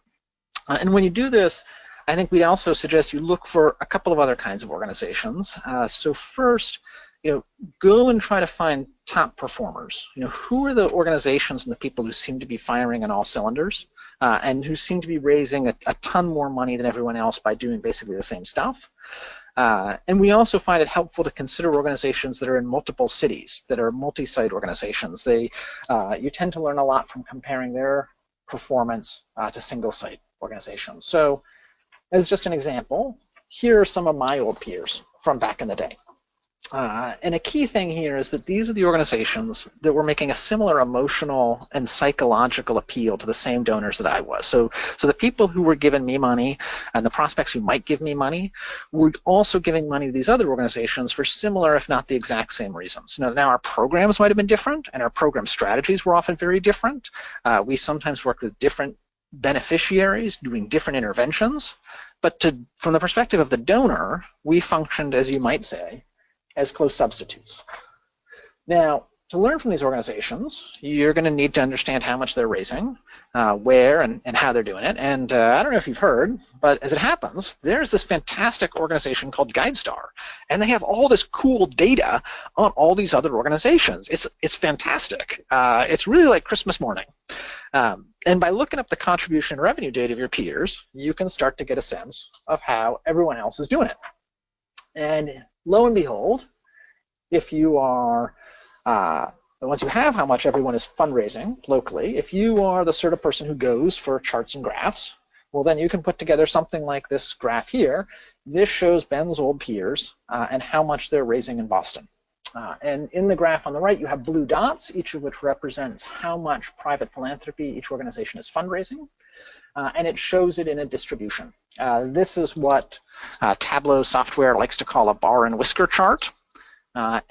And when you do this, I think we'd also suggest you look for a couple of other kinds of organizations. So first, you know, go and try to find top performers. You know, who are the organizations and the people who seem to be firing on all cylinders and who seem to be raising a ton more money than everyone else by doing basically the same stuff. And we also find it helpful to consider organizations that are in multiple cities, that are multi-site organizations. You tend to learn a lot from comparing their performance to single-site organizations. So, as just an example, here are some of my old peers from back in the day. And a key thing here is that these are the organizations that were making a similar emotional and psychological appeal to the same donors that I was. So the people who were giving me money and the prospects who might give me money were also giving money to these other organizations for similar, if not the exact same reasons. Now our programs might have been different, and our program strategies were often very different. We sometimes worked with different beneficiaries doing different interventions. But from the perspective of the donor, we functioned, as you might say, as close substitutes. Now, to learn from these organizations, you're going to need to understand how much they're raising, where and how they're doing it. And I don't know if you've heard, but as it happens, there's this fantastic organization called GuideStar, and they have all this cool data on all these other organizations. It's fantastic. It's really like Christmas morning. And by looking up the contribution and revenue data of your peers, you can start to get a sense of how everyone else is doing it. And lo and behold, if you are a But once you have how much everyone is fundraising locally, if you are the sort of person who goes for charts and graphs, well, then you can put together something like this graph here. This shows Ben's old peers and how much they're raising in Boston. And in the graph on the right, you have blue dots, each of which represents how much private philanthropy each organization is fundraising. And it shows it in a distribution. This is what Tableau software likes to call a bar and whisker chart.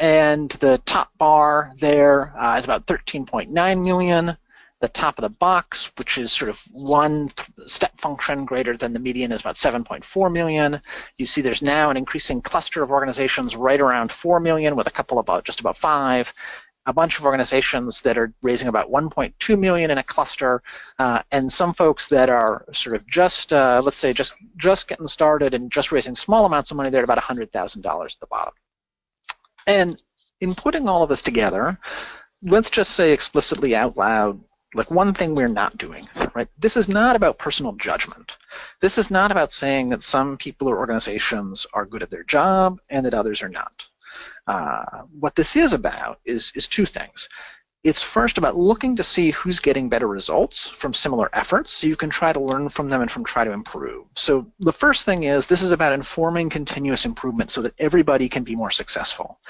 And the top bar there is about 13.9 million. The top of the box, which is sort of one step function greater than the median, is about 7.4 million. You see there's now an increasing cluster of organizations right around 4 million, with a couple about just about 5. A bunch of organizations that are raising about 1.2 million in a cluster, and some folks that are sort of just, let's say, just getting started and just raising small amounts of money. They're at about $100,000 at the bottom. And in putting all of this together, let's just say explicitly out loud, like, one thing we're not doing, right? This is not about personal judgment. This is not about saying that some people or organizations are good at their job and that others are not. What this is about is two things. It's first about looking to see who's getting better results from similar efforts, so you can try to learn from them and try to improve. So the first thing is, this is about informing continuous improvement so that everybody can be more successful.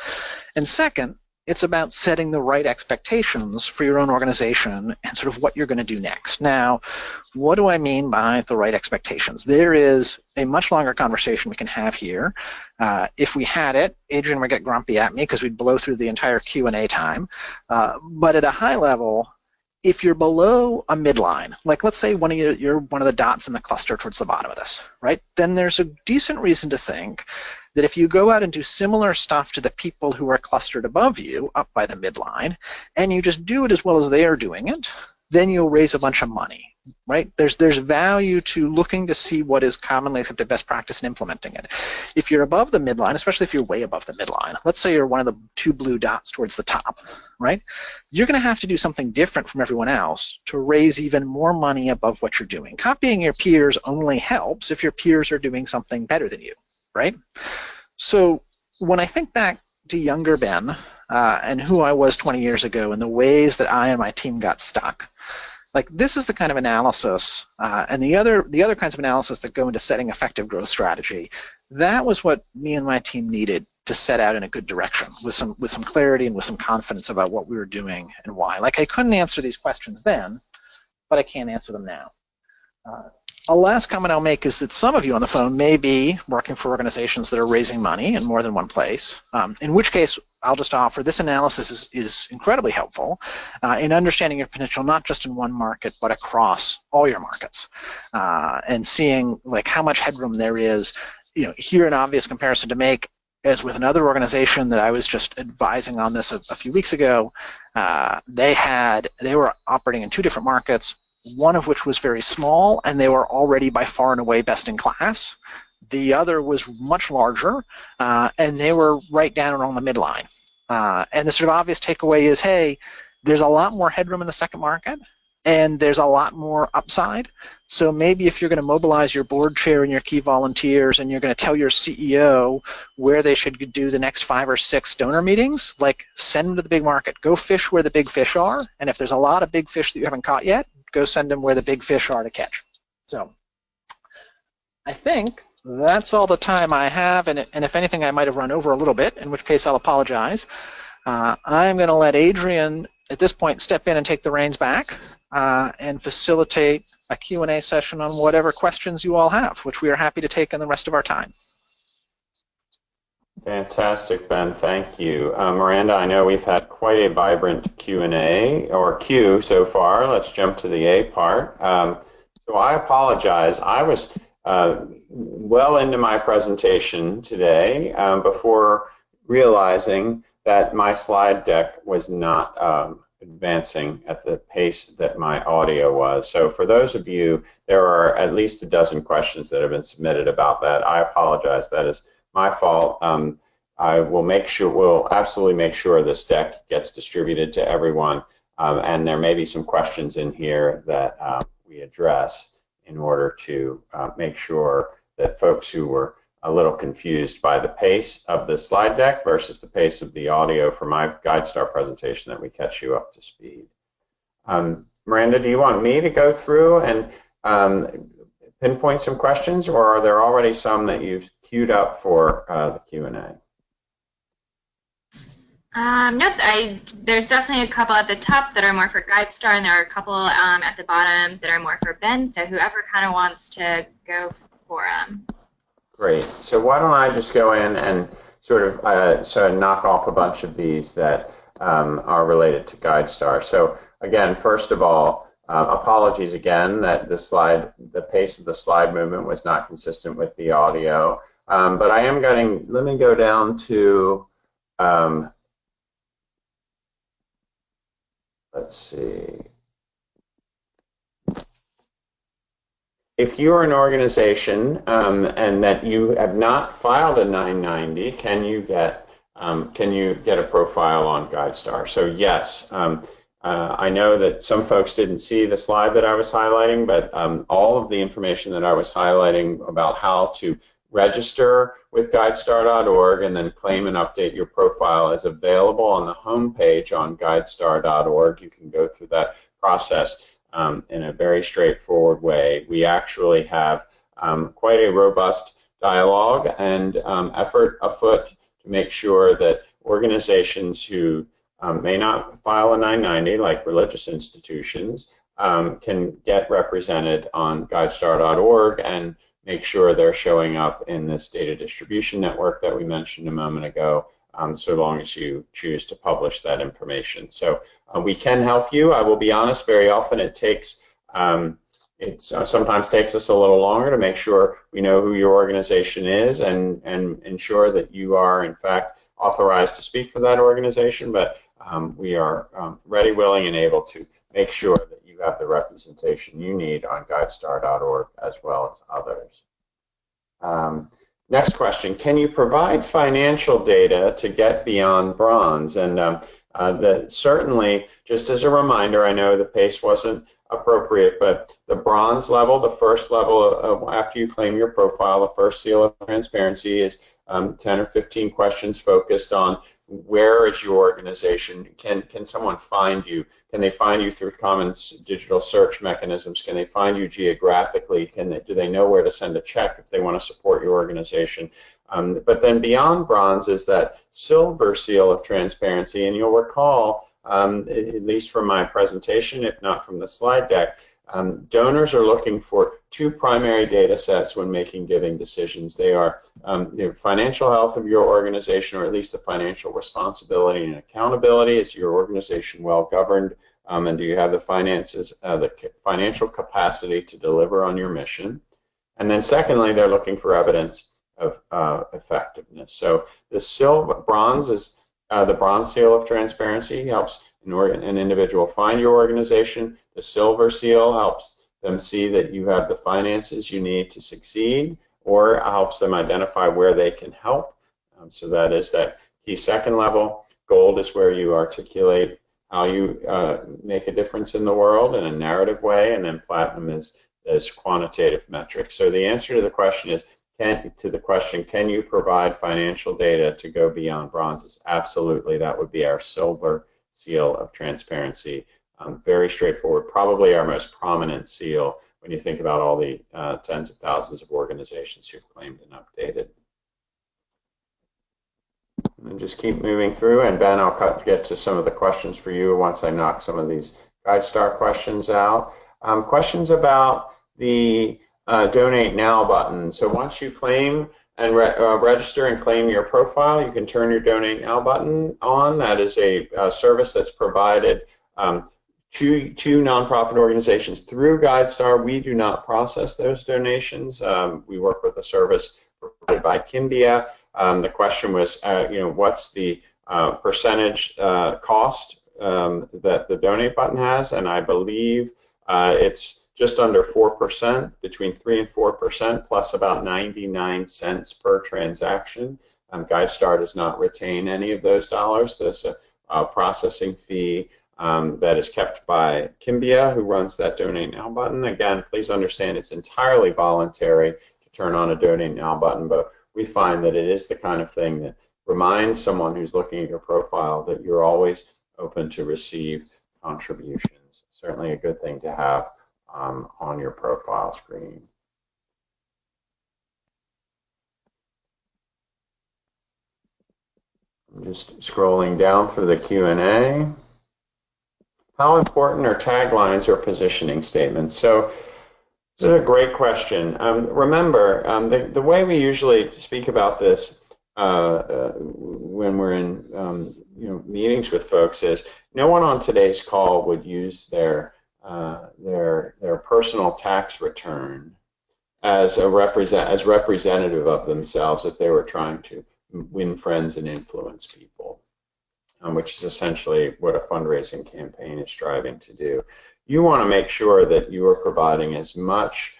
And second, it's about setting the right expectations for your own organization and sort of what you're going to do next. Now, what do I mean by the right expectations? There is a much longer conversation we can have here. If we had it, Adrian would get grumpy at me because we'd blow through the entire Q&A time. But at a high level, if you're below a midline, like let's say you're one of the dots in the cluster towards the bottom of this, right? Then there's a decent reason to think that if you go out and do similar stuff to the people who are clustered above you, up by the midline, and you just do it as well as they are doing it, then you'll raise a bunch of money, right? There's value to looking to see what is commonly accepted best practice and implementing it. If you're above the midline, especially if you're way above the midline, let's say you're one of the 2 blue dots towards the top, right? You're going to have to do something different from everyone else to raise even more money above what you're doing. Copying your peers only helps if your peers are doing something better than you, right? So when I think back to younger Ben and who I was 20 years ago and the ways that I and my team got stuck, like, this is the kind of analysis and the other kinds of analysis that go into setting effective growth strategy. That was what me and my team needed to set out in a good direction with some clarity and with some confidence about what we were doing and why. Like, I couldn't answer these questions then, but I can answer them now. A last comment I'll make is that some of you on the phone may be working for organizations that are raising money in more than one place, in which case I'll just offer this analysis is incredibly helpful in understanding your potential not just in one market but across all your markets, and seeing like how much headroom there is. You know, here an obvious comparison to make, as with another organization that I was just advising on this a few weeks ago, they were operating in 2 different markets, one of which was very small, and they were already by far and away best in class. The other was much larger, and they were right down around the midline. And the sort of obvious takeaway is, hey, there's a lot more headroom in the second market, and there's a lot more upside. So maybe if you're going to mobilize your board chair and your key volunteers, and you're going to tell your CEO where they should do the next 5 or 6 donor meetings, like, send them to the big market. Go fish where the big fish are, and if there's a lot of big fish that you haven't caught yet, go send them where the big fish are to catch. So I think that's all the time I have, and if anything I might have run over a little bit, in which case I'll apologize. I'm going to let Adrian at this point step in and take the reins back and facilitate a Q&A session on whatever questions you all have, which we are happy to take in the rest of our time. Fantastic, Ben. Thank you. Miranda, I know we've had quite a vibrant Q&A, or Q so far. Let's jump to the A part. So I apologize. I was well into my presentation today before realizing that my slide deck was not advancing at the pace that my audio was. So for those of you, there are at least a dozen questions that have been submitted about that. I apologize. That is my fault. I will we'll absolutely make sure this deck gets distributed to everyone, and there may be some questions in here that we address in order to make sure that folks who were a little confused by the pace of the slide deck versus the pace of the audio for my GuideStar presentation, that we catch you up to speed. Miranda, do you want me to go through and pinpoint some questions, or are there already some that you've queued up for the Q&A? No, there's definitely a couple at the top that are more for GuideStar, and there are a couple at the bottom that are more for Ben, so whoever kind of wants to go for them. Great. So why don't I just go in and sort of knock off a bunch of these that are related to GuideStar. So again, first of all, apologies again that the pace of the slide movement was not consistent with the audio. But I am getting, let me go down to, let's see. If you're an organization and that you have not filed a 990, can you get a profile on GuideStar? So yes, I know that some folks didn't see the slide that I was highlighting, but all of the information that I was highlighting about how to register with GuideStar.org and then claim and update your profile is available on the home page on GuideStar.org. You can go through that process in a very straightforward way. We actually have quite a robust dialogue and effort afoot to make sure that organizations who may not file a 990, like religious institutions, can get represented on GuideStar.org and make sure they're showing up in this data distribution network that we mentioned a moment ago, so long as you choose to publish that information. So we can help you. I will be honest, very often it takes, sometimes takes us a little longer to make sure we know who your organization is and ensure that you are in fact authorized to speak for that organization, but we are ready, willing, and able to make sure that you have the representation you need on GuideStar.org as well as others. Next question, can you provide financial data to get beyond bronze? And certainly, just as a reminder, I know the pace wasn't appropriate, but the bronze level, the first level after you claim your profile, the first seal of transparency is 10 or 15 questions focused on where is your organization? Can someone find you? Can they find you through common digital search mechanisms? Can they find you geographically? Do they know where to send a check if they want to support your organization? But then beyond bronze is that silver seal of transparency, and you'll recall, at least from my presentation, if not from the slide deck, donors are looking for two primary data sets when making giving decisions. They are the financial health of your organization, or at least the financial responsibility and accountability. Is your organization well governed, and do you have the finances, the financial capacity to deliver on your mission? And then secondly, they're looking for evidence of effectiveness. So the bronze is the bronze seal of transparency, helps an individual find your organization. The silver seal helps them see that you have the finances you need to succeed, or helps them identify where they can help. So that is that key second level. Gold is where you articulate how you make a difference in the world in a narrative way, and then platinum is quantitative metrics. So the answer to the question is, can you provide financial data to go beyond bronze? Absolutely, that would be our silver seal of transparency. Very straightforward, probably our most prominent seal when you think about all the tens of thousands of organizations who've claimed and updated. And just keep moving through, and Ben, I'll get to some of the questions for you once I knock some of these GuideStar questions out. Questions about the Donate Now button. So once you claim and register and claim your profile, you can turn your Donate Now button on. That is a service that's provided to nonprofit organizations through GuideStar. We do not process those donations. We work with a service provided by Kimbia. The question was, what's the percentage cost that the donate button has, and I believe it's just under 4%, between 3 and 4%, plus about 99 cents per transaction. GuideStar does not retain any of those dollars. There's a processing fee that is kept by Kimbia, who runs that Donate Now button. Again, please understand it's entirely voluntary to turn on a Donate Now button, but we find that it is the kind of thing that reminds someone who's looking at your profile that you're always open to receive contributions. Certainly a good thing to have on your profile screen. I'm just scrolling down through the Q&A. How important are taglines or positioning statements? So this is a great question. Remember, the way we usually speak about this when we're in meetings with folks is no one on today's call would use their personal tax return as representative of themselves if they were trying to win friends and influence people, which is essentially what a fundraising campaign is striving to do. You want to make sure that you are providing as much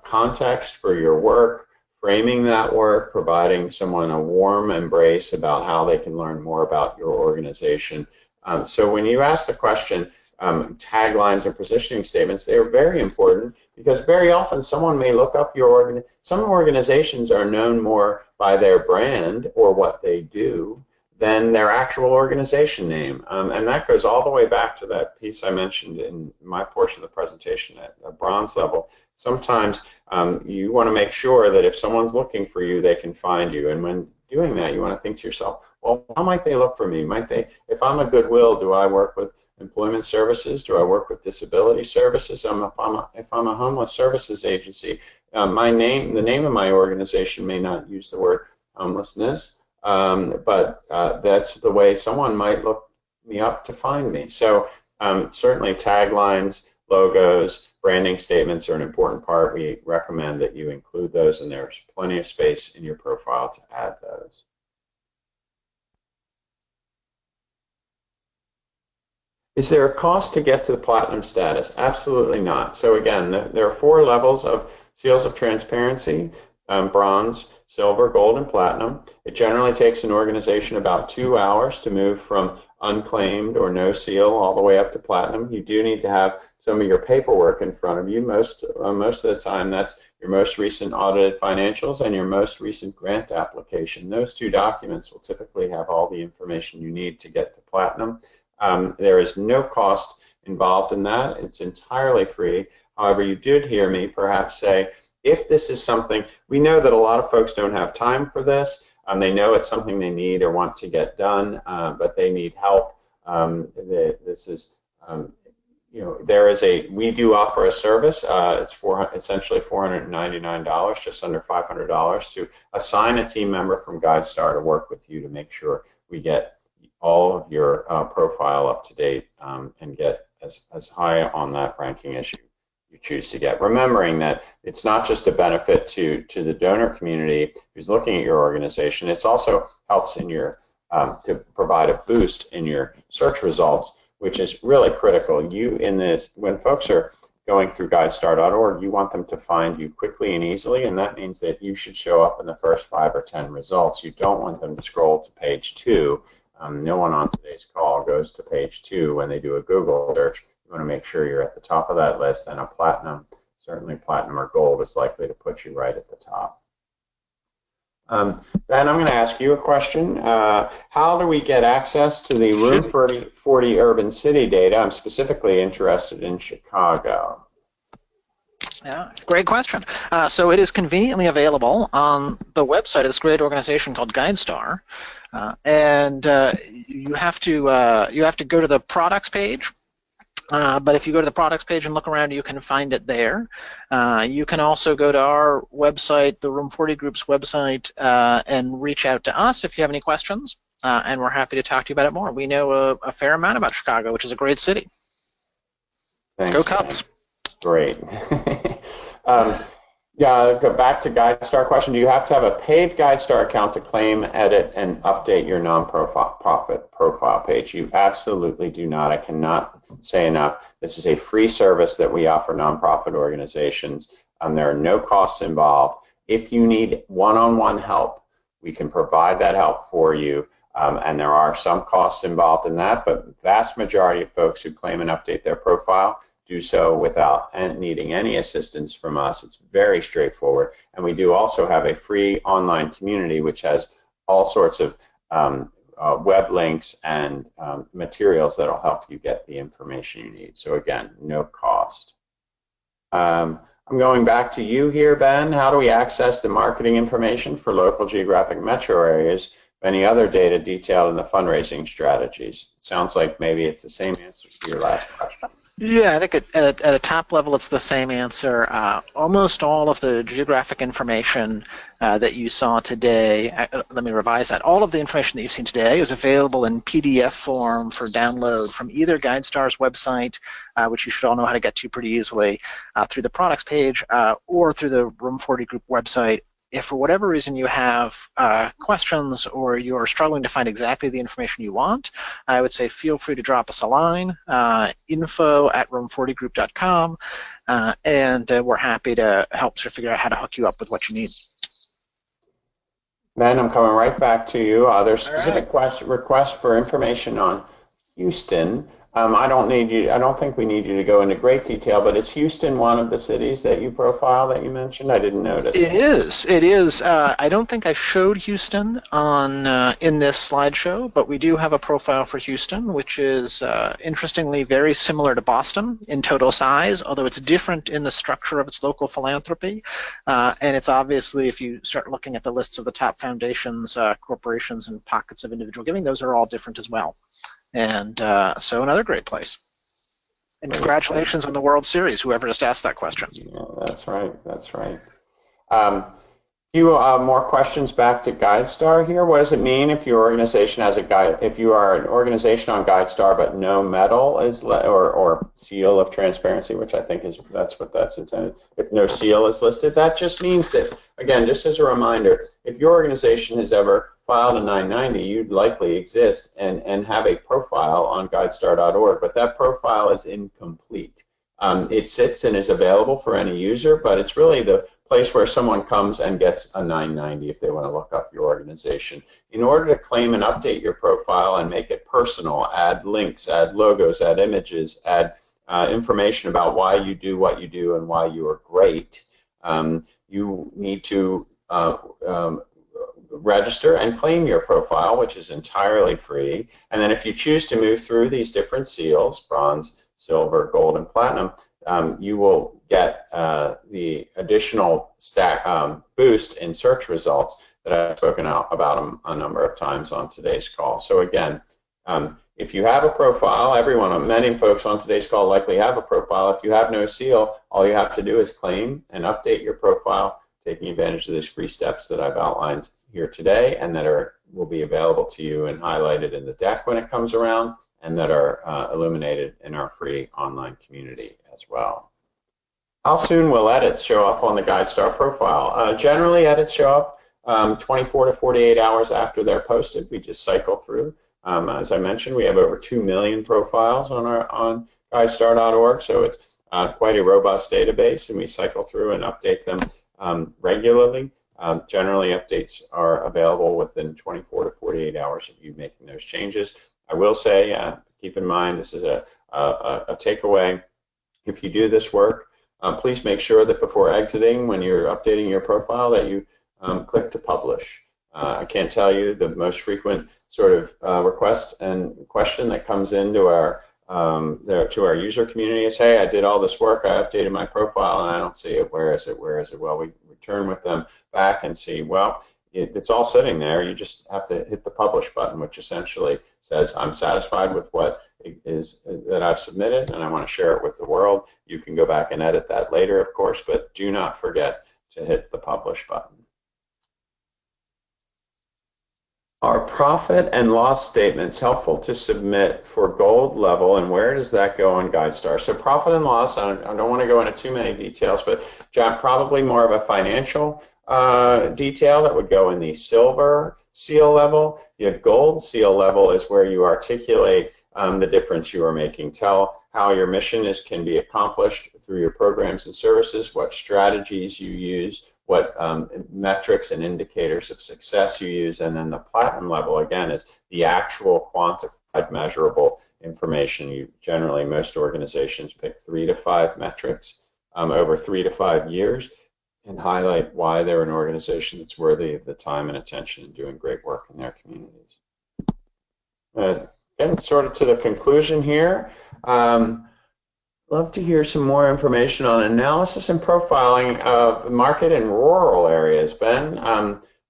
context for your work, framing that work, providing someone a warm embrace about how they can learn more about your organization. So when you ask the question, taglines and positioning statements, they are very important because very often someone may look up your some organizations are known more by their brand or what they do than their actual organization name. And that goes all the way back to that piece I mentioned in my portion of the presentation at a bronze level. Sometimes you want to make sure that if someone's looking for you, they can find you. And when doing that, you want to think to yourself, well, how might they look for me? Might they, if I'm a Goodwill, do I work with employment services? Do I work with disability services? If I'm a homeless services agency, the name of my organization may not use the word homelessness, but that's the way someone might look me up to find me. So certainly taglines, logos, branding statements are an important part. We recommend that you include those, and there's plenty of space in your profile to add those. Is there a cost to get to the platinum status? Absolutely not. So again, there are 4 levels of seals of transparency: bronze, silver, gold, and platinum. It generally takes an organization about 2 hours to move from unclaimed or no seal all the way up to platinum. You do need to have some of your paperwork in front of you. Most of the time, that's your most recent audited financials and your most recent grant application. Those 2 documents will typically have all the information you need to get to platinum. There is no cost involved in that. It's entirely free. However, you did hear me perhaps say, if this is something, we know that a lot of folks don't have time for this. They know it's something they need or want to get done, but they need help. This is, we do offer a service. It's essentially $499, just under $500, to assign a team member from GuideStar to work with you to make sure we get all of your profile up to date and get as high on that ranking as you choose to get. Remembering that it's not just a benefit to the donor community who's looking at your organization, it also helps in your to provide a boost in your search results, which is really critical. When folks are going through GuideStar.org, you want them to find you quickly and easily, and that means that you should show up in the first 5 or 10 results. You don't want them to scroll to page 2. No one on today's call goes to page 2 when they do a Google search. You want to make sure you're at the top of that list, and a platinum, certainly platinum or gold, is likely to put you right at the top. Ben, I'm going to ask you a question. How do we get access to the Room40 urban city data? I'm specifically interested in Chicago. Yeah, great question. So it is conveniently available on the website of this great organization called GuideStar, and you have to go to the products page. But if you go to the products page and look around, you can find it there. You can also go to our website, the Room40 Group's website, and reach out to us if you have any questions, and we're happy to talk to you about it more. We know a fair amount about Chicago, which is a great city. Thanks, Go Cubs. Great. Yeah, go back to GuideStar question. Do you have to have a paid GuideStar account to claim, edit, and update your non-profit profile page? You absolutely do not. I cannot say enough. This is a free service that we offer nonprofit organizations. There are no costs involved. If you need one-on-one help, we can provide that help for you. And there are some costs involved in that, but the vast majority of folks who claim and update their profile do so without needing any assistance from us. It's very straightforward. And we do also have a free online community which has all sorts of web links and materials that will help you get the information you need. So again, no cost. I'm going back to you here, Ben. How do we access the marketing information for local geographic metro areas? Any other data detailed in the fundraising strategies? It sounds like maybe it's the same answer to your last question. Yeah, I think at a top level it's the same answer. Almost all of the geographic information that you saw today, let me revise that, all of the information that you've seen today is available in PDF form for download from either GuideStar's website, which you should all know how to get to pretty easily, through the products page, or through the Room40 group website. If for whatever reason you have questions or you're struggling to find exactly the information you want, I would say feel free to drop us a line, info@room40group.com, and we're happy to help to figure out how to hook you up with what you need. Ben, I'm coming right back to you. There's specific requests for information on Houston. I don't think we need you to go into great detail, but is Houston one of the cities that you profile that you mentioned? I didn't notice. It is. It is. I don't think I showed Houston on in this slideshow, but we do have a profile for Houston, which is interestingly very similar to Boston in total size, although it's different in the structure of its local philanthropy. And it's obviously, if you start looking at the lists of the top foundations, corporations, and pockets of individual giving, those are all different as well. And so another great place. And congratulations on the World Series, whoever just asked that question. Yeah, that's right. That's right. More questions back to GuideStar here. What does it mean if your organization has a guide? If you are an organization on GuideStar but no medal is or seal of transparency, which I think is that's what that's intended. If no seal is listed, that just means that, again, just as a reminder, if your organization has ever filed a 990, you'd likely exist and have a profile on GuideStar.org, but that profile is incomplete. It sits and is available for any user, but it's really the place where someone comes and gets a 990 if they want to look up your organization. In order to claim and update your profile and make it personal, add links, add logos, add images, add information about why you do what you do and why you are great, you need to register and claim your profile, which is entirely free. And then if you choose to move through these different seals, bronze, silver, gold, and platinum, you will get the additional boost in search results that I've spoken about a number of times on today's call. So again, if you have a profile, many folks on today's call likely have a profile. If you have no seal, all you have to do is claim and update your profile, taking advantage of these free steps that I've outlined here today and that will be available to you and highlighted in the deck when it comes around, and that are illuminated in our free online community as well. How soon will edits show up on the GuideStar profile? Generally, edits show up 24 to 48 hours after they're posted. We just cycle through. As I mentioned, we have over 2 million profiles on GuideStar.org, so it's quite a robust database, and we cycle through and update them regularly. Generally, updates are available within 24 to 48 hours of you making those changes. I will say, keep in mind, this is a takeaway. If you do this work, please make sure that before exiting, when you're updating your profile, that you click to publish. I can't tell you the most frequent sort of request and question that comes into our to our user community is, hey, I did all this work, I updated my profile, and I don't see it. Where is it? Where is it? Well, we return with them back and see, well, it's all sitting there. You just have to hit the publish button, which essentially says, I'm satisfied with what is that I've submitted, and I want to share it with the world. You can go back and edit that later, of course, but do not forget to hit the publish button. Are profit and loss statements helpful to submit for gold level, and where does that go on GuideStar? So profit and loss, I don't want to go into too many details, but probably more of a financial detail that would go in the silver seal level. The gold seal level is where you articulate the difference you are making. Tell how your mission can be accomplished through your programs and services, what strategies you use, what metrics and indicators of success you use, and then the platinum level, again, is the actual measurable information. Generally, most organizations pick 3 to 5 metrics over 3 to 5 years and highlight why they're an organization that's worthy of the time and attention and doing great work in their communities. Getting sort of to the conclusion here. Love to hear some more information on analysis and profiling of market in rural areas. Ben,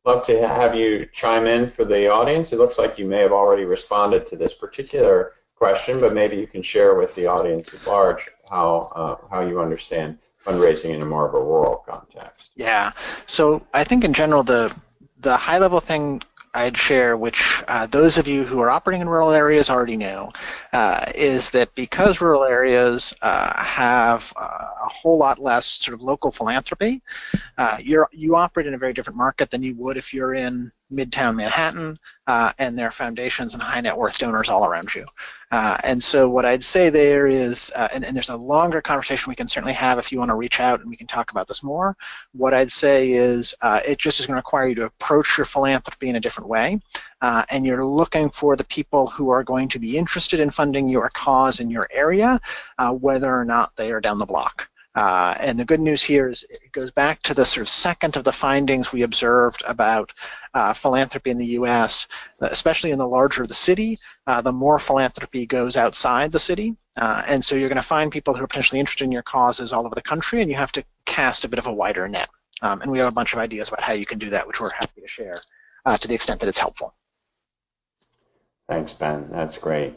love to have you chime in for the audience. It looks like you may have already responded to this particular question, but maybe you can share with the audience at large how you understand fundraising in a more of a rural context. Yeah, so I think in general the high-level thing I'd share, which those of you who are operating in rural areas already know, is that because rural areas have a whole lot less sort of local philanthropy, you operate in a very different market than you would if you're in Midtown Manhattan and there are foundations and high net worth donors all around you. And so what I'd say there is, and there's a longer conversation we can certainly have if you want to reach out and we can talk about this more. What I'd say is it just is going to require you to approach your philanthropy in a different way. And you're looking for the people who are going to be interested in funding your cause in your area, whether or not they are down the block. And the good news here is it goes back to the sort of second of the findings we observed about philanthropy in the U.S., especially in the larger the city, the more philanthropy goes outside the city. And so you're going to find people who are potentially interested in your causes all over the country, and you have to cast a bit of a wider net. And we have a bunch of ideas about how you can do that, which we're happy to share to the extent that it's helpful. Thanks, Ben. That's great.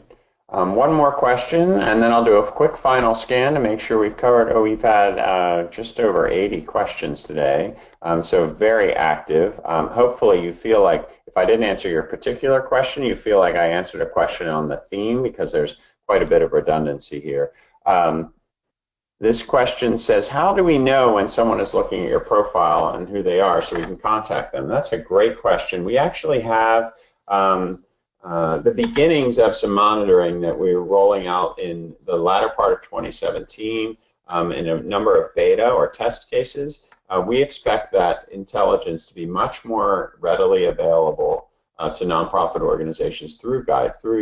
One more question, and then I'll do a quick final scan to make sure we've covered. We've had just over 80 questions today, so very active. Hopefully you feel like if I didn't answer your particular question, you feel like I answered a question on the theme, because there's quite a bit of redundancy here. This question says, how do we know when someone is looking at your profile and who they are so we can contact them? That's a great question. We actually have the beginnings of some monitoring that we were rolling out in the latter part of 2017 in a number of beta or test cases. We expect that intelligence to be much more readily available to nonprofit organizations through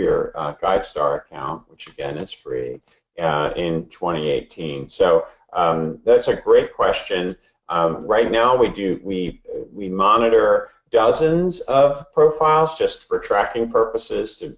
your GuideStar account, which again is free, in 2018. So that's a great question. Right now we monitor dozens of profiles just for tracking purposes to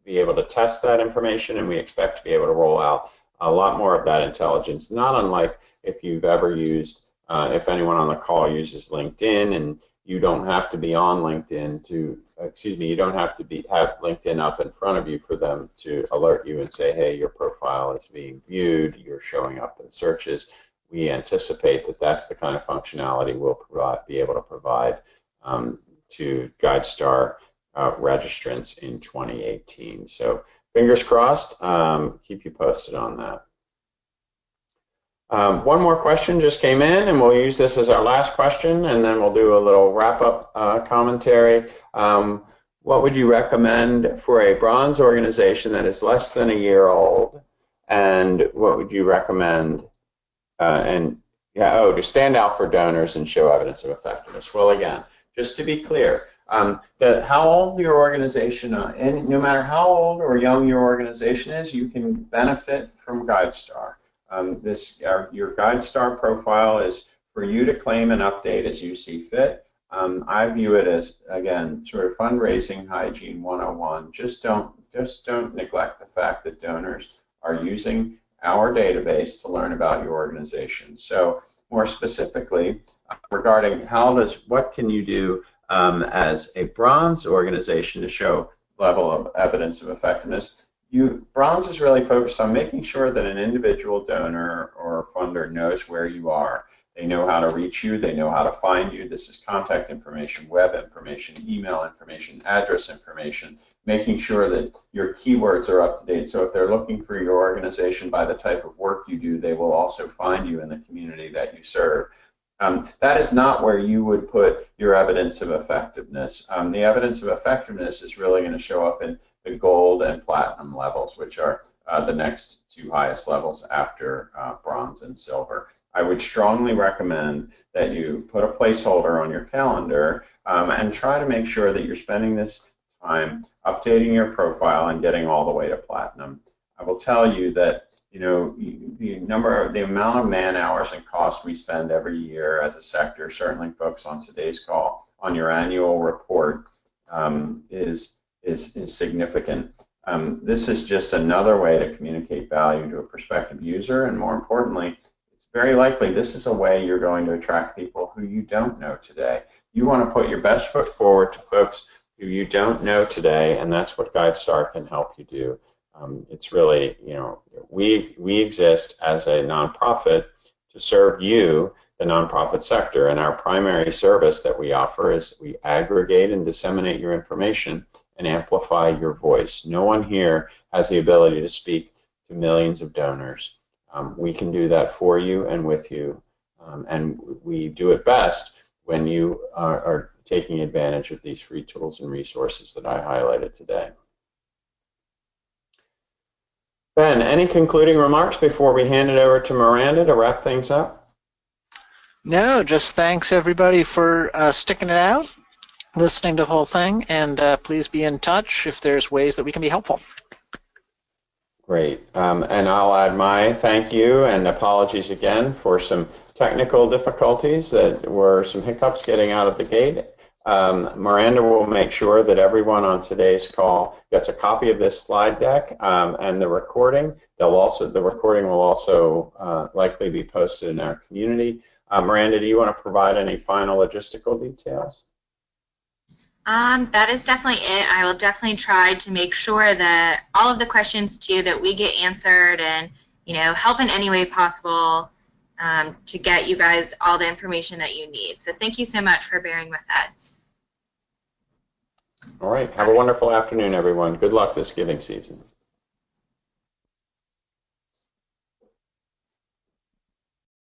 be able to test that information, and we expect to be able to roll out a lot more of that intelligence, not unlike if you've ever used, if anyone on the call uses LinkedIn, and you don't have to be on LinkedIn to, you don't have to have LinkedIn up in front of you for them to alert you and say, hey, your profile is being viewed, you're showing up in searches. We anticipate that that's the kind of functionality we'll be able to provide to GuideStar registrants in 2018. So fingers crossed, keep you posted on that. One more question just came in, and we'll use this as our last question, and then we'll do a little wrap-up commentary. What would you recommend for a bronze organization that is less than a year old? And what would you recommend to stand out for donors and show evidence of effectiveness? Well, again, just to be clear, how old your organization, and no matter how old or young your organization is, you can benefit from GuideStar. Your GuideStar profile is for you to claim and update as you see fit. I view it as, again, sort of fundraising hygiene 101. Just don't neglect the fact that donors are using our database to learn about your organization. So more specifically, regarding what can you do as a bronze organization to show level of evidence of effectiveness? Bronze is really focused on making sure that an individual donor or funder knows where you are. They know how to reach you, they know how to find you. This is contact information, web information, email information, address information, making sure that your keywords are up to date. So if they're looking for your organization by the type of work you do, they will also find you in the community that you serve. That is not where you would put your evidence of effectiveness. The evidence of effectiveness is really going to show up in the gold and platinum levels, which are the next two highest levels after bronze and silver. I would strongly recommend that you put a placeholder on your calendar and try to make sure that you're spending this time updating your profile and getting all the way to platinum. I will tell you that the amount of man hours and costs we spend every year as a sector, certainly folks on today's call, on your annual report is significant. This is just another way to communicate value to a prospective user, and more importantly, it's very likely this is a way you're going to attract people who you don't know today. You want to put your best foot forward to folks who you don't know today, and that's what GuideStar can help you do. It's really, we exist as a nonprofit to serve you, the nonprofit sector, and our primary service that we offer is we aggregate and disseminate your information and amplify your voice. No one here has the ability to speak to millions of donors. We can do that for you and with you, and we do it best when you are taking advantage of these free tools and resources that I highlighted today. Ben, any concluding remarks before we hand it over to Miranda to wrap things up? No, just thanks everybody for sticking it out, listening to the whole thing, and please be in touch if there's ways that we can be helpful. Great, and I'll add my thank you and apologies again for some technical difficulties that were some hiccups getting out of the gate. Miranda will make sure that everyone on today's call gets a copy of this slide deck and the recording. The recording will also likely be posted in our community. Miranda, do you want to provide any final logistical details? That is definitely it. I will definitely try to make sure that all of the questions too that we get answered, and help in any way possible to get you guys all the information that you need. So thank you so much for bearing with us. All right. Have a wonderful afternoon, everyone. Good luck this giving season.